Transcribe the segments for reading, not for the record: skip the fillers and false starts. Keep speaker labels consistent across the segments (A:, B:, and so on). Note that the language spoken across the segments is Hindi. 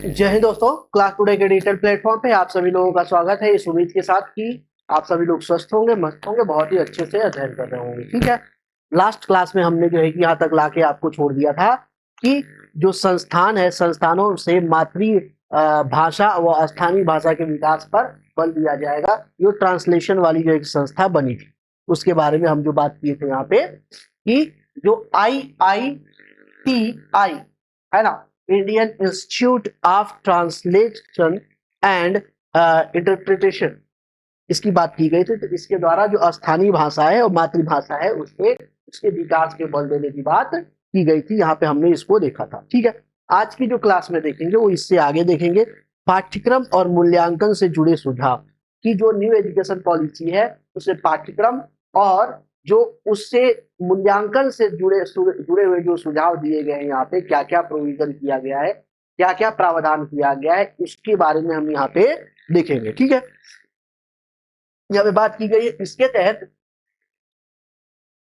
A: जय हिंद दोस्तों, क्लास टुडे के डिजिटल प्लेटफॉर्म पे आप सभी लोगों का स्वागत है। इस उम्मीद के साथ कि आप सभी लोग स्वस्थ होंगे, मस्त होंगे, बहुत ही अच्छे से अध्ययन कर रहे होंगे। ठीक है, लास्ट क्लास में हमने जो है कि यहाँ तक लाके आपको छोड़ दिया था कि जो संस्थान है, संस्थानों से मातृ भाषा व स्थानीय भाषा के विकास पर बल दिया जाएगा। जो ट्रांसलेशन वाली जो एक संस्था बनी थी उसके बारे में हम जो बात किए थे यहाँ पे कि जो IITI है ना, Indian institute of translation and interpretation, इसकी बात की गई थी। तो इसके द्वारा जो स्थानीय भाषा है और मातृभाषा है उसके विकास के बल देने की बात की गई थी। यहाँ पे हमने इसको देखा था। ठीक है, आज की जो क्लास में देखेंगे वो इससे आगे देखेंगे। पाठ्यक्रम और मूल्यांकन से जुड़े सुझाव की जो न्यू एजुकेशन पॉलिसी है उसे पाठ्यक्रम और जो उससे मूल्यांकन से जुड़े हुए जो सुझाव दिए गए हैं, यहाँ पे क्या क्या प्रोविजन किया गया है, क्या क्या प्रावधान किया गया है, इसके बारे में हम यहाँ पे देखेंगे। ठीक है, यहाँ पे बात की गई है। इसके तहत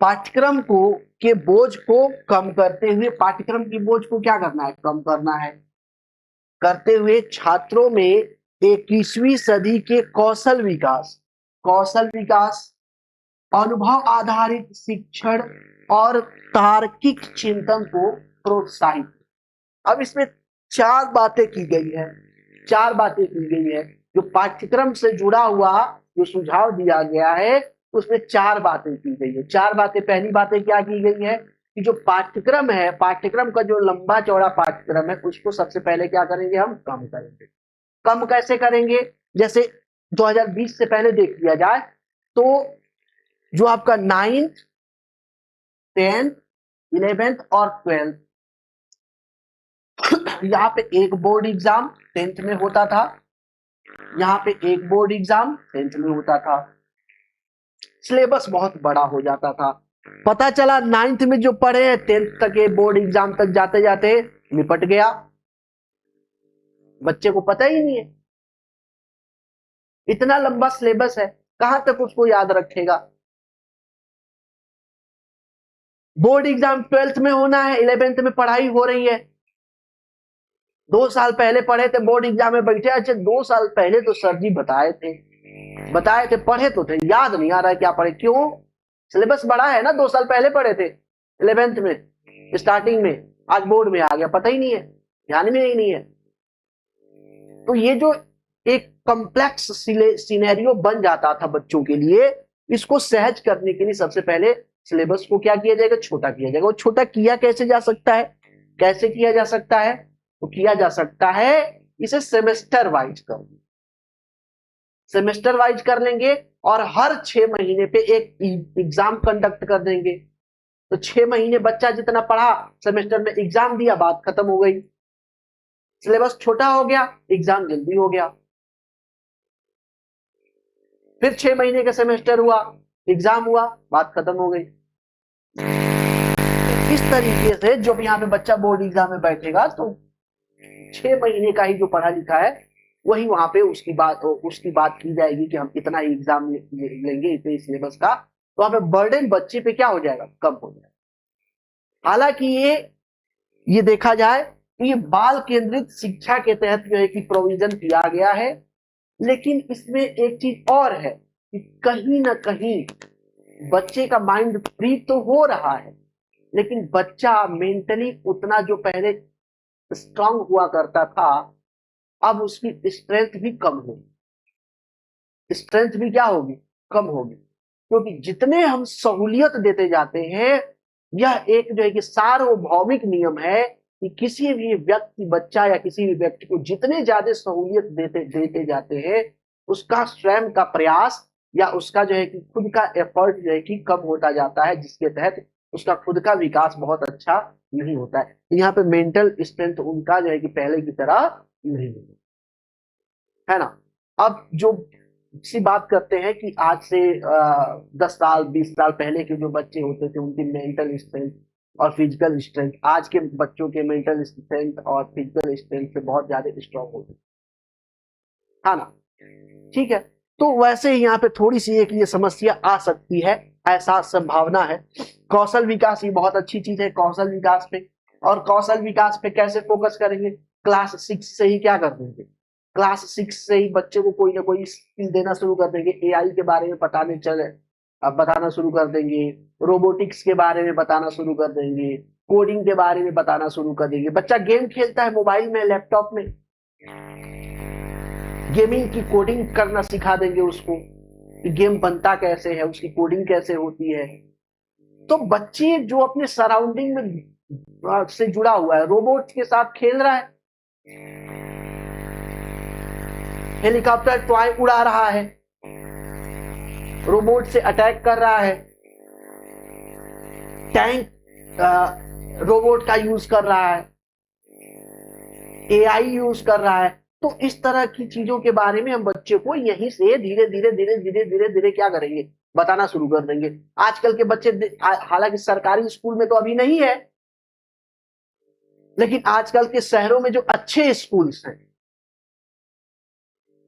A: पाठ्यक्रम को के बोझ को कम करते हुए, पाठ्यक्रम की बोझ को क्या करना है, कम करना है, करते हुए छात्रों में 21वीं सदी के कौशल विकास, अनुभव आधारित शिक्षण और तार्किक चिंतन को प्रोत्साहित। अब इसमें चार बातें की गई है। जो पाठ्यक्रम से जुड़ा हुआ जो सुझाव दिया गया है उसमें चार बातें की गई है। चार बातें, पहली बातें क्या की गई है कि जो पाठ्यक्रम है, पाठ्यक्रम का जो लंबा चौड़ा पाठ्यक्रम है उसको सबसे पहले क्या करेंगे, हम कम करेंगे। कम कैसे करेंगे, जैसे 2020 से पहले देख लिया जाए तो जो आपका 9th, 10th, 11th और 12th, यहाँ पे एक बोर्ड एग्जाम 10th में होता था, यहाँ पे एक बोर्ड एग्जाम 10th में होता था। सिलेबस बहुत बड़ा हो जाता था। पता चला 9th में जो पढ़े हैं 10th तक के बोर्ड एग्जाम तक जाते जाते निपट गया, बच्चे को पता ही नहीं है। इतना लंबा सिलेबस है, कहां तक उसको याद रखेगा। बोर्ड एग्जाम 12th में होना है, 11th में पढ़ाई हो रही है। 2 साल पहले पढ़े थे, बोर्ड एग्जाम में बैठे। अच्छा, 2 साल पहले तो सर जी बताए थे, पढ़े तो थे, याद नहीं आ रहा है क्या पढ़े। क्यों, सिलेबस बड़ा है ना। 2 साल पहले पढ़े थे 11th में स्टार्टिंग में, आज बोर्ड में आ गया, पता ही नहीं है, ध्यान में ही नहीं है। तो ये जो एक कॉम्प्लेक्स सिनेरियो बन जाता था बच्चों के लिए, इसको सहज करने के लिए सबसे पहले सिलेबस को क्या किया जाएगा, छोटा किया जाएगा। वो छोटा किया कैसे जा सकता है, कैसे किया जा सकता है, तो किया जा सकता है इसे सेमेस्टर वाइज कर लेंगे और हर 6 महीने पे एक एग्जाम कंडक्ट कर देंगे। तो 6 महीने बच्चा जितना पढ़ा, सेमेस्टर में एग्जाम दिया, बात खत्म हो गई। सिलेबस छोटा हो गया, एग्जाम जल्दी हो गया। फिर 6 महीने का सेमेस्टर हुआ, एग्जाम हुआ, बात खत्म हो गई। इस तरीके से जब यहाँ पे बच्चा बोर्ड एग्जाम में बैठेगा तो 6 महीने का ही जो पढ़ा लिखा है वही वहां पे उसकी बात की जाएगी कि हम इतना ही एग्जाम लेंगे, इतने सिलेबस का। तो वहां पे बर्डन बच्चे पे क्या हो जाएगा, कम हो जाएगा। हालांकि ये देखा जाए तो ये बाल केंद्रित शिक्षा के तहत जो है कि प्रोविजन किया गया है, लेकिन इसमें एक चीज और है कि कहीं ना कहीं बच्चे का माइंड फ्री तो हो रहा है, लेकिन बच्चा मेंटली उतना जो पहले स्ट्रांग हुआ करता था, अब उसकी स्ट्रेंथ भी कम होगी। स्ट्रेंथ भी क्या होगी, कम होगी। क्योंकि जितने हम सहूलियत देते जाते हैं, यह एक जो है कि सार्वभौमिक नियम है कि किसी भी व्यक्ति, बच्चा या किसी भी व्यक्ति को जितने ज्यादा सहूलियत देते जाते हैं, उसका स्वयं का प्रयास या उसका जो है कि खुद का एफर्ट जो है कि कम होता जाता है, जिसके तहत उसका खुद का विकास बहुत अच्छा नहीं होता है। यहाँ पे मेंटल स्ट्रेंथ उनका जो है कि पहले की तरह नहीं है ना। अब जो सी बात करते हैं कि आज से 10 साल 20 साल पहले के जो बच्चे होते थे उनकी मेंटल स्ट्रेंथ और फिजिकल स्ट्रेंथ आज के बच्चों के मेंटल स्ट्रेंथ और फिजिकल स्ट्रेंथ से बहुत ज्यादा स्ट्रॉन्ग होते है ना। ठीक है, तो वैसे ही यहाँ पे थोड़ी सी एक ये समस्या आ सकती है, ऐसा संभावना है। कौशल विकास ये बहुत अच्छी चीज है, कौशल विकास पे। और कौशल विकास पे कैसे फोकस करेंगे, क्लास 6 से ही क्या कर देंगे, क्लास 6 से ही बच्चे को कोई ना कोई स्किल देना शुरू कर देंगे, एआई के बारे में बताना शुरू कर देंगे, रोबोटिक्स के बारे में बताना शुरू कर देंगे, कोडिंग के बारे में बताना शुरू कर देंगे। बच्चा गेम खेलता है मोबाइल में, लैपटॉप में, गेमिंग की कोडिंग करना सिखा देंगे उसको कि गेम बनता कैसे है, उसकी कोडिंग कैसे होती है। तो बच्चे जो अपने सराउंडिंग में से जुड़ा हुआ है, रोबोट के साथ खेल रहा है, हेलीकॉप्टर टॉय उड़ा रहा है, रोबोट से अटैक कर रहा है, टैंक रोबोट का यूज कर रहा है, एआई यूज कर रहा है। तो इस तरह की चीजों के बारे में हम बच्चे को यहीं से धीरे धीरे धीरे धीरे धीरे धीरे क्या करेंगे, बताना शुरू कर देंगे। आजकल के बच्चे, हालांकि सरकारी स्कूल में तो अभी नहीं है, लेकिन आजकल के शहरों में जो अच्छे स्कूल्स हैं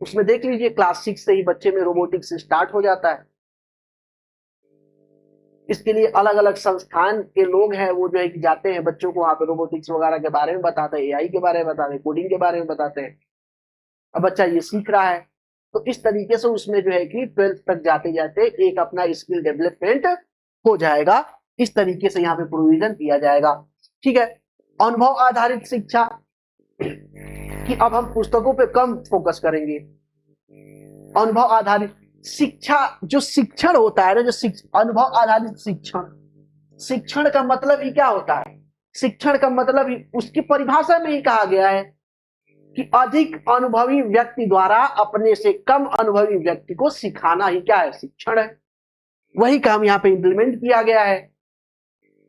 A: उसमें देख लीजिए क्लास 6 से ही बच्चे में रोबोटिक्स स्टार्ट हो जाता है। इसके लिए अलग अलग संस्थान के लोग हैं, वो जो है कि जाते हैं बच्चों को वहां पे रोबोटिक्स वगैरह के बारे में बताते हैं, एआई के बारे में बताते हैं, कोडिंग के बारे में बताते हैं। अब बच्चा ये सीख रहा है, तो इस तरीके से उसमें जो है कि 12th तक जाते जाते एक अपना स्किल डेवलपमेंट हो जाएगा। इस तरीके से यहाँ पे प्रोविजन किया जाएगा। ठीक है, अनुभव आधारित शिक्षा कि अब हम पुस्तकों पे कम फोकस करेंगे। अनुभव आधारित शिक्षा, जो शिक्षण होता है ना, जो अनुभव आधारित शिक्षण, शिक्षण का मतलब ही क्या होता है, शिक्षण का मतलब ही उसकी परिभाषा में ही कहा गया है कि अधिक अनुभवी व्यक्ति द्वारा अपने से कम अनुभवी व्यक्ति को सिखाना ही क्या है, शिक्षण है। वही काम यहाँ पे इंप्लीमेंट किया गया है,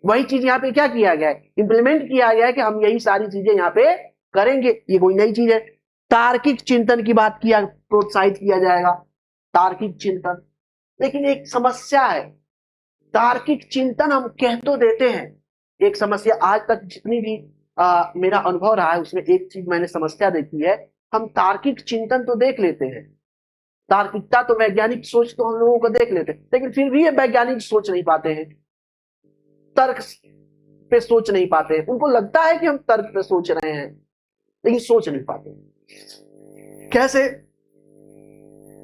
A: वही चीज यहाँ पे क्या किया गया है, इंप्लीमेंट किया गया है कि हम यही सारी चीजें यहाँ पे करेंगे। ये कोई नई चीज है। तार्किक चिंतन की बात किया, प्रोत्साहित किया जाएगा तार्किक चिंतन। लेकिन एक समस्या है, तार्किक चिंतन हम कह तो देते हैं, एक समस्या आज तक जितनी भी मेरा अनुभव रहा है उसमें एक चीज मैंने समस्या देखी है, हम तार्किक चिंतन तो देख लेते हैं, तार्किकता तो वैज्ञानिक सोच तो हम लोगों को देख लेते हैं, लेकिन फिर भी ये वैज्ञानिक सोच नहीं पाते हैं, तर्क पे सोच नहीं पाते हैं। उनको लगता है कि हम तर्क पे सोच रहे हैं, लेकिन सोच नहीं पाते। कैसे?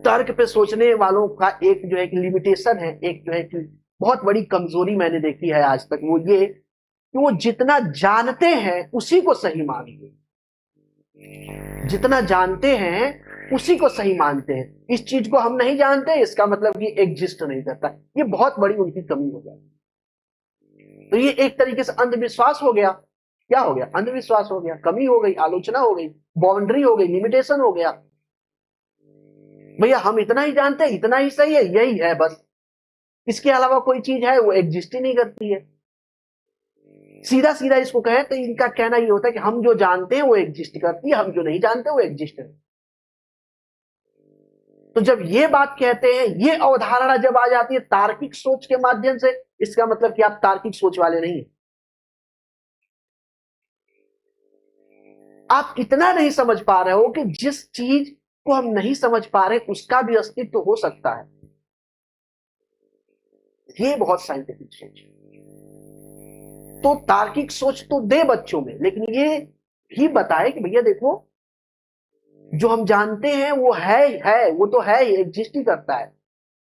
A: तर्क पे सोचने वालों का एक जो है लिमिटेशन है, एक जो है कि बहुत बड़ी कमजोरी मैंने देखी है आज तक, वो ये कि वो जितना जानते हैं उसी को सही मानते, जितना जानते हैं उसी को सही मानते हैं। इस चीज को हम नहीं जानते, इसका मतलब कि एग्जिस्ट नहीं करता। ये बहुत बड़ी उनकी कमी हो जाती है। तो ये एक तरीके से अंधविश्वास हो गया। क्या हो गया? अंधविश्वास हो गया, कमी हो गई, आलोचना हो गई, बाउंड्री हो गई, लिमिटेशन हो गया। भैया हम इतना ही जानते हैं, इतना ही सही है, यही है बस, इसके अलावा कोई चीज है वो एग्जिस्ट ही नहीं करती है। सीधा सीधा इसको कहें तो इनका कहना ये होता है कि हम जो जानते हैं वो एग्जिस्ट करती है, हम जो नहीं जानते वो एग्जिस्ट है। तो जब ये बात कहते हैं, ये अवधारणा जब आ जाती है तार्किक सोच के माध्यम से, इसका मतलब कि आप तार्किक सोच वाले नहीं, आप इतना नहीं समझ पा रहे हो कि जिस चीज को हम नहीं समझ पा रहे उसका भी अस्तित्व तो हो सकता है। ये बहुत साइंटिफिक सोच है। तो तार्किक सोच तो दे बच्चों में, लेकिन ये भी बताए कि भैया देखो जो हम जानते हैं वो है वो तो है, एग्जिस्ट ही करता है।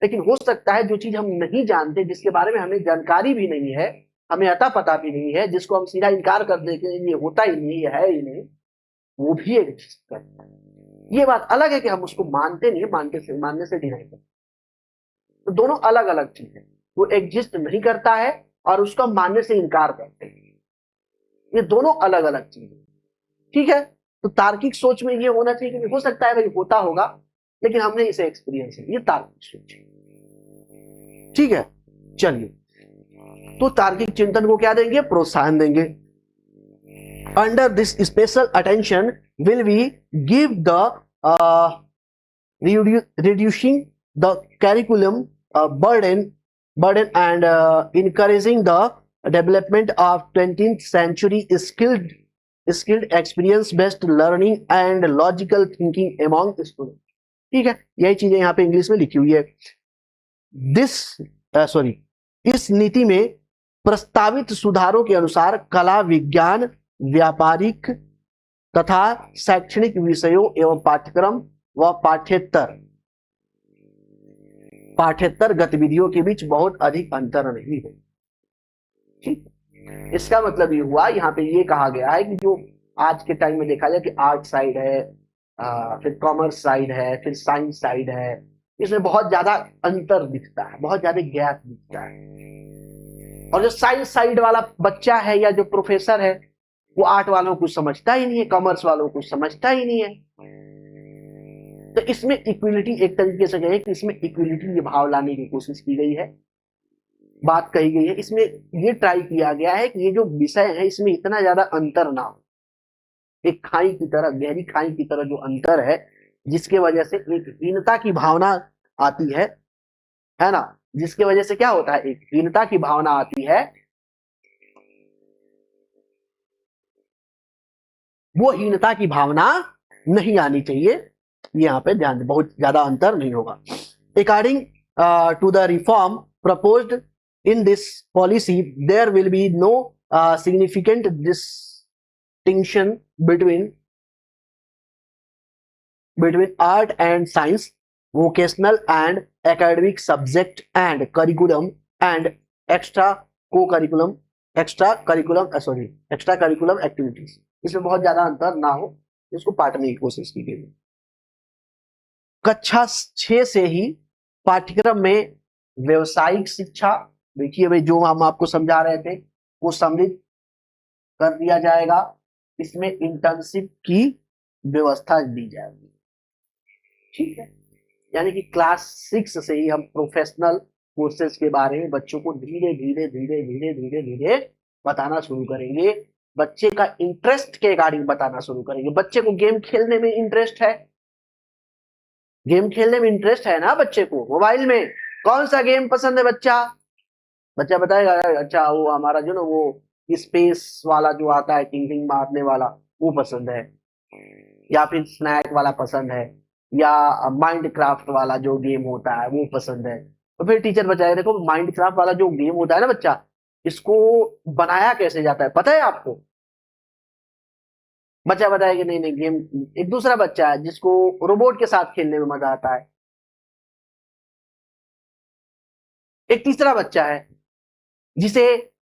A: लेकिन हो सकता है जो चीज हम नहीं जानते, जिसके बारे में हमें जानकारी भी नहीं है, हमें अता पता भी नहीं है, जिसको हम सीधा इनकार कर देते हैं ये होता ही नहीं, ये है ही नहीं, वो भी एग्जिस्ट करता है। ये बात अलग है कि हम उसको मानते नहीं, मानने से डिनाई करते। तो दोनों अलग अलग चीज है। वो एग्जिस्ट नहीं करता है और उसका मानने से इनकार करते हैं, ये दोनों अलग अलग चीज है। ठीक है, तो तार्किक सोच में ये होना चाहिए कि हो सकता है भाई होता होगा, लेकिन हमने इसे एक्सपीरियंस है, ये तार्किक सोच है। ठीक है, चलिए, तो तार्किक चिंतन को क्या देंगे? प्रोत्साहन देंगे। Under this special attention will we give the reducing the curriculum burden and encouraging the development of 20th century skilled experience based learning and logical thinking among students। ठीक है, यही चीजें यहाँ पे इंग्लिश में लिखी हुई है। इस नीति में प्रस्तावित सुधारों के अनुसार कला, विज्ञान, व्यापारिक तथा शैक्षणिक विषयों एवं पाठ्यक्रम व पाठ्येतर गतिविधियों के बीच बहुत अधिक अंतर नहीं है। ठीक, इसका मतलब ये हुआ, यहाँ पे ये कहा गया है कि जो आज के टाइम में देखा जाए कि आर्ट साइड है, फिर कॉमर्स साइड है, फिर साइंस साइड है, इसमें बहुत ज्यादा अंतर दिखता है, बहुत ज्यादा गैप दिखता है। और जो साइंस साइड वाला बच्चा है या जो प्रोफेसर है, वो आर्ट वालों को समझता ही नहीं है, कॉमर्स वालों को समझता ही नहीं है। तो इसमें इक्विलिटी एक तरीके से कहें कि इसमें इक्विलिटी ये भाव लाने की कोशिश की गई है, बात कही गई है। इसमें ये ट्राई किया गया है कि ये जो विषय है इसमें इतना ज्यादा अंतर ना हो, एक खाई की तरह, गहरी खाई की तरह जो अंतर है, जिसके वजह से एक हीनता की भावना आती है ना, जिसके वजह से क्या होता है, एक हीनता की भावना आती है, वो हीनता की भावना नहीं आनी चाहिए। यहाँ पे ध्यान दें, बहुत ज्यादा अंतर नहीं होगा। According to the reform proposed in this policy there will be no significant distinction between art and science, vocational and academic subject and curriculum and extra curriculum activities। इसमें बहुत ज्यादा अंतर ना हो, इसको बांटने की कोशिश की गई। कक्षा 6 से ही पाठ्यक्रम में व्यवसायिक शिक्षा, देखिए भाई जो हम आपको समझा रहे थे वो सम्मिलित कर दिया जाएगा। इसमें इंटर्नशिप की व्यवस्था दी जाएगी। ठीक है, यानी कि क्लास 6 से ही हम प्रोफेशनल कोर्सेज के बारे में बच्चों को धीरे धीरे बताना शुरू करेंगे। बच्चे का इंटरेस्ट के अकॉर्डिंग बताना शुरू करेंगे। बच्चे को गेम खेलने में इंटरेस्ट है, गेम खेलने में इंटरेस्ट है ना बच्चे को, मोबाइल में कौन सा गेम पसंद है बच्चा बताएगा, अच्छा वो हमारा जो ना वो स्पेस वाला जो आता है, टिंग मारने वाला, वो पसंद है, या फिर स्नैक वाला पसंद है, या माइंड क्राफ्ट वाला जो गेम होता है वो पसंद है। तो फिर टीचर बताएगा देखो माइंड क्राफ्ट वाला जो गेम होता है ना बच्चा, इसको बनाया कैसे जाता है पता है आपको? बच्चा बताएगा नहीं नहीं गेम। एक दूसरा बच्चा है जिसको रोबोट के साथ खेलने में मजा आता है। एक तीसरा बच्चा है जिसे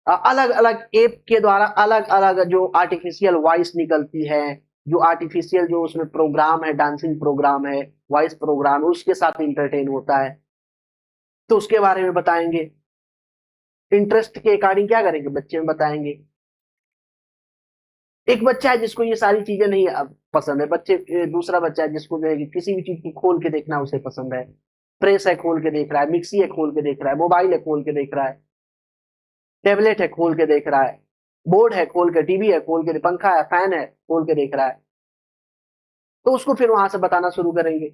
A: अलग अलग ऐप के द्वारा अलग अलग जो आर्टिफिशियल वॉइस निकलती है, जो आर्टिफिशियल जो उसमें प्रोग्राम है, डांसिंग प्रोग्राम है, वॉइस प्रोग्राम, उसके साथ इंटरटेन होता है, तो उसके बारे में बताएंगे। इंटरेस्ट के अकॉर्डिंग क्या करेंगे, बच्चे में बताएंगे। एक बच्चा है जिसको ये सारी चीजें नहीं पसंद है, दूसरा बच्चा है जिसको जो है कि किसी भी चीज को खोल के देखना उसे पसंद है। प्रेस है खोल के देख रहा है, मिक्सी है खोल के देख रहा है, मोबाइल है खोल के देख रहा है, टेबलेट है खोल के देख रहा है, बोर्ड है खोल के, टीवी है खोल के, पंखा है, फैन है खोल के देख रहा है। तो उसको फिर वहां से बताना शुरू करेंगे।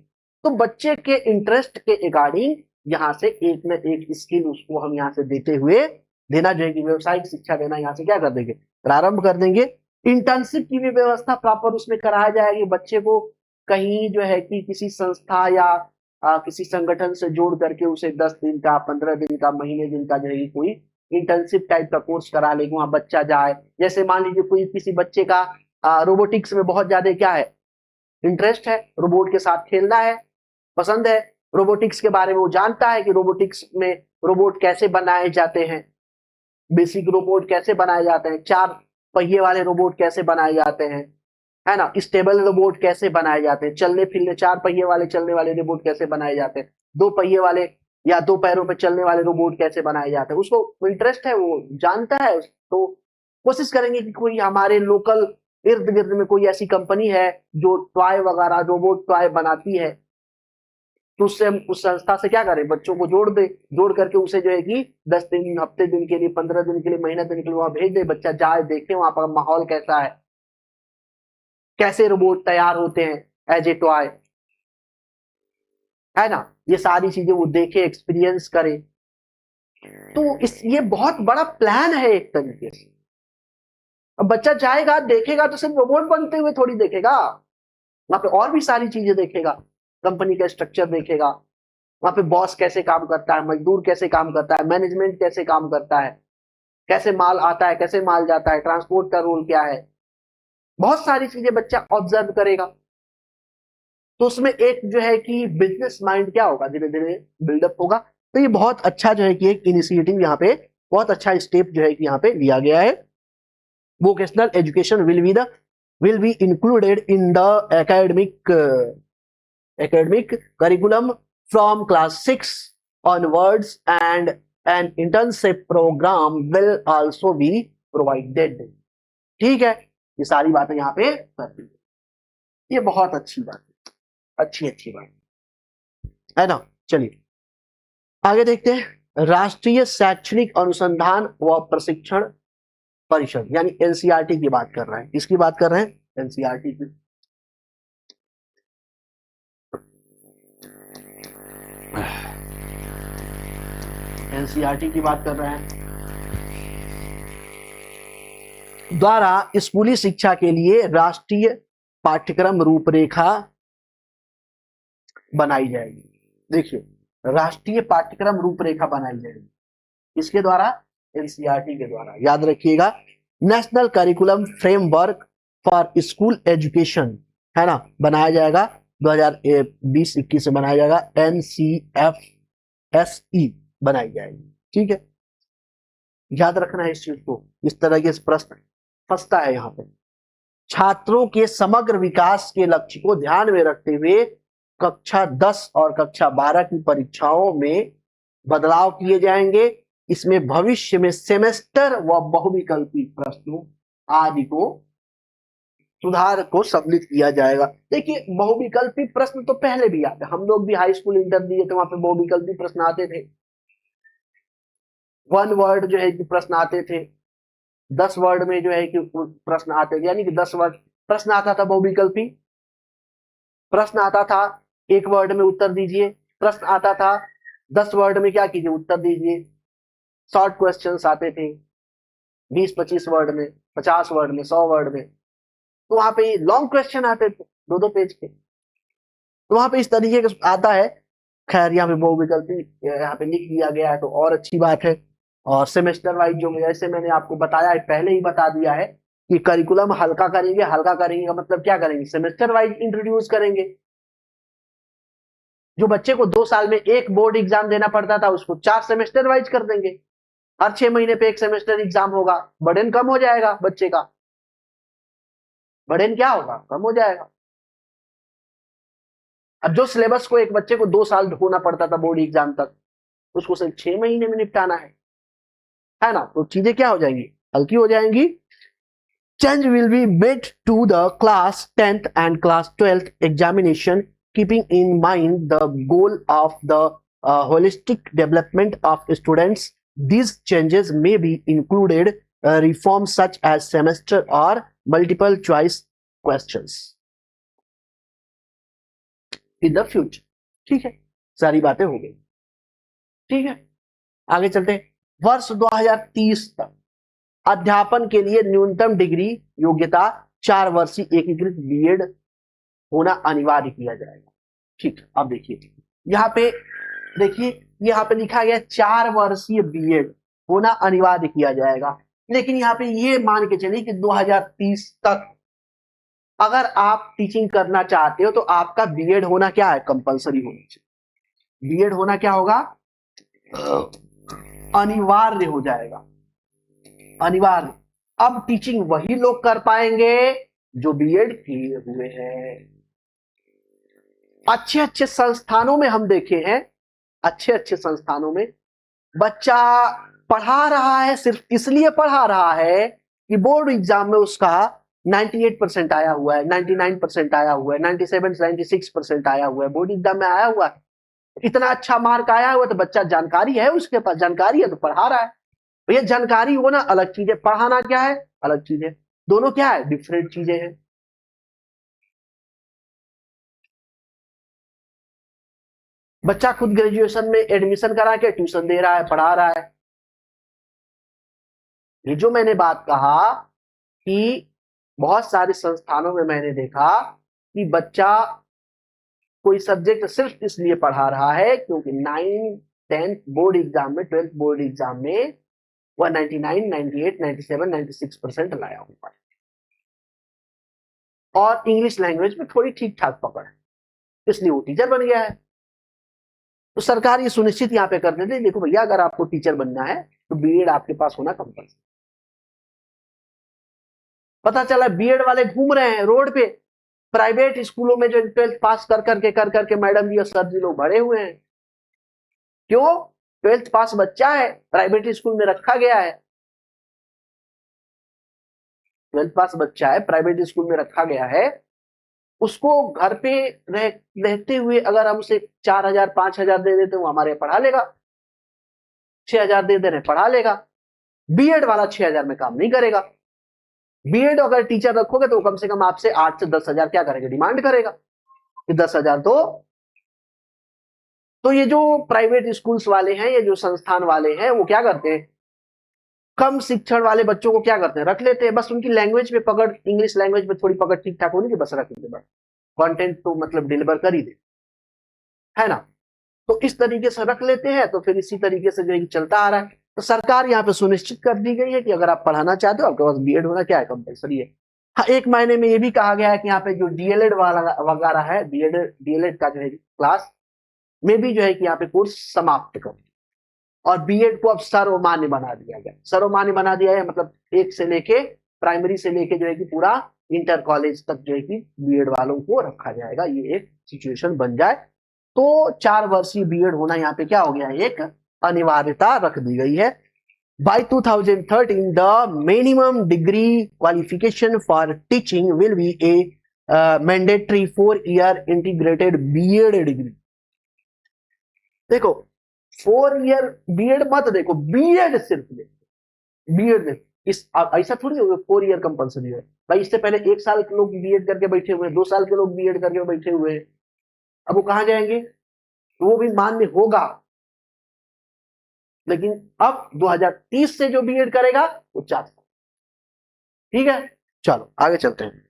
A: तो बच्चे के इंटरेस्ट के अकॉर्डिंग यहाँ से एक न एक स्किल उसको हम यहाँ से देना जो है कि व्यवसायिक शिक्षा देना यहाँ से क्या कर देंगे, प्रारंभ कर देंगे। इंटर्नशिप की भी व्यवस्था प्रॉपर उसमें कराया जाएगी। बच्चे को कहीं जो है कि किसी संस्था या किसी संगठन से जोड़ करके उसे 10 दिन का, 15 दिन का, महीने दिन का जो है कोई इंटर्नशिप टाइप का कोर्स करा लेंगे, वहां बच्चा जाए। जैसे मान लीजिए कोई किसी बच्चे का रोबोटिक्स में बहुत ज्यादा क्या है, इंटरेस्ट है, रोबोट के साथ खेलना है, पसंद है, रोबोटिक्स के बारे में वो जानता है कि रोबोटिक्स में रोबोट कैसे बनाए जाते हैं, बेसिक रोबोट कैसे बनाए जाते हैं, 4 पहिए वाले रोबोट कैसे बनाए जाते हैं, है ना, स्टेबल रोबोट कैसे बनाए जाते हैं, चलने फिरने 4 पहिए वाले चलने वाले रोबोट कैसे बनाए जाते हैं, 2 पहिए वाले या 2 पैरों पर चलने वाले रोबोट कैसे बनाए जाते हैं, उसको इंटरेस्ट है, वो जानता है। तो कोशिश करेंगे कि कोई हमारे लोकल इर्द गिर्द में कोई ऐसी कंपनी है जो टॉय वगैरह, रोबोट टॉय बनाती है, तो उससे हम उस संस्था से क्या करें, बच्चों को जोड़ करके उसे जो है कि 10 दिन, हफ्ते दिन के लिए, 15 दिन के लिए, महीना दिन के लिए वहां भेज दे। बच्चा जाए, देखे वहां पर माहौल कैसा है, कैसे रोबोट तैयार होते हैं एज ए टॉय, है ना, ये सारी चीजें वो देखे, एक्सपीरियंस करे। तो ये बहुत बड़ा प्लान है एक तरीके से। अब बच्चा जाएगा, देखेगा तो सिर्फ रोबोट बनते हुए थोड़ी देखेगा, वहां पे और भी सारी चीजें देखेगा, कंपनी का स्ट्रक्चर देखेगा, वहां पे बॉस कैसे काम करता है, मजदूर कैसे काम करता है, मैनेजमेंट कैसे काम करता है, कैसे माल आता है, कैसे माल जाता है, ट्रांसपोर्ट का रोल क्या है। बहुत सारी चीजें बच्चा ऑब्जर्व करेगा। तो उसमें एक जो है कि बिजनेस माइंड क्या होगा, धीरे धीरे बिल्डअप होगा। तो ये बहुत अच्छा जो है कि एक इनिशिएटिव यहाँ पे, बहुत अच्छा स्टेप जो है कि यहाँ पे लिया गया है। Vocational education will be included in the academic curriculum from class 6 onwards, and an internship program will also be provided। ठीक है, ये सारी बातें यहाँ पे कर दी, ये बहुत अच्छी बात है, अच्छी बात है ना। चलिए आगे देखते हैं। राष्ट्रीय शैक्षणिक अनुसंधान व प्रशिक्षण परिषद यानी एनसीईआरटी की बात कर रहे हैं। किसकी बात कर रहे हैं? एनसीईआरटी की। एनसीईआरटी की बात कर रहे हैं, द्वारा स्कूली शिक्षा के लिए राष्ट्रीय पाठ्यक्रम रूपरेखा बनाई जाएगी। देखिए, राष्ट्रीय पाठ्यक्रम रूपरेखा बनाई जाएगी इसके द्वारा, एनसीईआरटी के द्वारा। याद रखिएगा, national curriculum framework for school education है ना, बनाया जाएगा 2020-21 से बनाया जाएगा। NCFSE बनाई जाएगी। ठीक है, याद रखना है इस चीज को, इस तरह के प्रश्न फंसता है यहाँ पे। छात्रों के समग्र विकास के लक्ष्य को ध्यान में रखते हुए कक्षा 10 और कक्षा 12 की परीक्षाओं में बदलाव किए जाएंगे। इसमें भविष्य में सेमेस्टर व बहुविकल्पी प्रश्नों आदि को सुधार को सम्मिलित किया जाएगा। देखिए, बहुविकल्पी प्रश्न तो पहले भी आते, हम लोग भी हाई स्कूल इंटर दिए तो वहां पे बहुविकल्पी प्रश्न आते थे। 1 वर्ड जो है कि प्रश्न आते थे, 10 वर्ड में जो है कि प्रश्न आते थे, यानी कि 10 वर्ड प्रश्न आता था। बहुविकल्पी प्रश्न आता था 1 वर्ड में उत्तर दीजिए, प्रश्न आता था 10 वर्ड में क्या कीजिए, उत्तर दीजिए। शॉर्ट क्वेश्चंस आते थे 20-25 वर्ड में, 50 वर्ड में, 100 वर्ड में। तो वहां पे लॉन्ग क्वेश्चन आते थे 2-2 पेज के, तो वहां पे इस तरीके का आता है। खैर, यहाँ पे बहुविकल्पी यहाँ पे लिख दिया गया है तो और अच्छी बात है। और सेमेस्टर वाइज जो जैसे मैंने आपको बताया है, पहले ही बता दिया है कि करिकुलम हल्का करेंगे। हल्का करेंगे का मतलब क्या करेंगे, सेमेस्टर वाइज इंट्रोड्यूस करेंगे। जो बच्चे को 2 साल में 1 बोर्ड एग्जाम देना पड़ता था, उसको 4 सेमेस्टर वाइज कर देंगे। हर 6 महीने पे 1 सेमेस्टर एग्जाम होगा, बर्डन कम हो जाएगा बच्चे का। बर्डन क्या होगा, कम हो जाएगा। अब जो सिलेबस को एक बच्चे को 2 साल होना पड़ता था बोर्ड एग्जाम तक, उसको सिर्फ 6 महीने में निपटाना है ना। तो चीजें क्या हो जाएंगी, हल्की हो जाएंगी। Change will be made to the class 10th and class 12th examination, keeping in mind the goal of the holistic development of students. These changes may be included reforms such as semester or multiple choice questions in the future। ठीक है, सारी बातें हो गई। ठीक है, आगे चलते हैं। वर्ष 2030 तक अध्यापन के लिए न्यूनतम डिग्री योग्यता 4 वर्षीय एकीकृत बीएड होना अनिवार्य किया जाएगा। ठीक है, अब देखिए यहाँ पे, देखिए यहाँ पे लिखा गया 4 वर्षीय बीएड होना अनिवार्य किया जाएगा। लेकिन यहाँ पे ये मान के चलिए कि 2030 तक अगर आप टीचिंग करना चाहते हो तो आपका बीएड होना क्या है, कंपलसरी होना चाहिए। बीएड होना क्या होगा, अनिवार्य हो जाएगा, अनिवार्य। अब टीचिंग वही लोग कर पाएंगे जो बीएड किए हुए हैं। अच्छे अच्छे संस्थानों में हम देखे हैं, अच्छे अच्छे संस्थानों में बच्चा पढ़ा रहा है, सिर्फ इसलिए पढ़ा रहा है कि बोर्ड एग्जाम में उसका 98% आया हुआ है, 99% आया हुआ है, 97-96% आया हुआ है, बोर्ड एग्जाम में आया हुआ है। इतना अच्छा मार्क आया हुआ तो बच्चा जानकारी है, उसके पास जानकारी है तो पढ़ा रहा है। तो ये जानकारी होना अलग चीज है, पढ़ाना क्या है अलग चीज है। दोनों क्या है, डिफरेंट चीजें हैं। बच्चा खुद ग्रेजुएशन में एडमिशन करा के ट्यूशन दे रहा है, पढ़ा रहा है। ये जो मैंने बात कहा कि बहुत सारे संस्थानों में मैंने देखा कि बच्चा कोई सब्जेक्ट सिर्फ इसलिए पढ़ा रहा है क्योंकि 9th 10th बोर्ड एग्जाम में, 12th बोर्ड एग्जाम में वह 99, 98, 97, 96% लाया हुआ है। और इंग्लिश लैंग्वेज में थोड़ी ठीक ठाक पकड़ है, इसलिए वो टीचर बन गया है। तो सरकार ये सुनिश्चित यहाँ पे कर देती है, देखो भैया अगर आपको टीचर बनना है तो बीएड आपके पास होना कंपल्सरी। पता चला बीएड वाले घूम रहे हैं रोड पे, प्राइवेट स्कूलों में जो 12th पास कर करके मैडम जी और सर जी लोग भरे हुए हैं। क्यों? 12th पास बच्चा है, प्राइवेट स्कूल में रखा गया है। 12th पास बच्चा है, प्राइवेट स्कूल में रखा गया है, उसको घर पे रहते हुए अगर हम उसे 4,000 5,000 दे देते वो हमारे पढ़ा लेगा, 6,000 दे रहे पढ़ा लेगा। बीएड वाला 6,000 में काम नहीं करेगा। बीएड अगर टीचर रखोगे तो कम से कम आपसे 8 से 10,000 क्या करेगा, डिमांड करेगा कि 10,000 तो ये जो प्राइवेट स्कूल्स वाले हैं, ये जो संस्थान वाले हैं, वो क्या करते हैं, कम शिक्षण वाले बच्चों को क्या करते हैं, रख लेते हैं, बस उनकी लैंग्वेज में पकड़, इंग्लिश लैंग्वेज में थोड़ी पकड़ ठीक ठाक होनी चाहिए, बस रख लेते, बस कंटेंट तो मतलब डिलीवर कर ही दे, है ना। तो इस तरीके से रख लेते हैं, तो फिर इसी तरीके से जो है चलता आ रहा है। तो सरकार यहाँ पे सुनिश्चित कर दी गई है कि अगर आप पढ़ाना चाहते हो आपके पास बीएड होना क्या है, कंपल्सरी है। हाँ, एक महीने में ये भी कहा गया है कि यहाँ पे जो डीएलएड वाला वगैरह है, डीएलएड का जो है क्लास में भी जो है कि यहाँ पे कोर्स समाप्त कर, और बीएड को अब सर्वमान्य बना दिया गया। सर्वमान्य बना दिया है मतलब एक से लेके प्राइमरी से लेके जो है कि पूरा इंटर कॉलेज तक जो है कि बीएड वालों को रखा जाएगा, ये एक सिचुएशन बन जाए। तो 4 वर्षीय बीएड होना यहाँ पे क्या हो गया, एक अनिवार्यता रख दी गई है। By 2013, the minimum degree qualification for teaching will be a mandatory 4-year integrated BEd degree. देखो 4 ईयर बीएड मत देखो, बीएड सिर्फ देखो, बीएड देखो। इस ऐसा थोड़ी 4 ईयर कंपल्सरी है भाई, इससे पहले 1 साल के लोग बीएड करके बैठे हुए हैं, 2 साल के लोग बीएड करके बैठे हुए हैं, अब वो कहां जाएंगे, वो भी मान्य होगा। लेकिन अब 2030 से जो बीएड करेगा वो 4 साल, ठीक है। चलो आगे चलते हैं।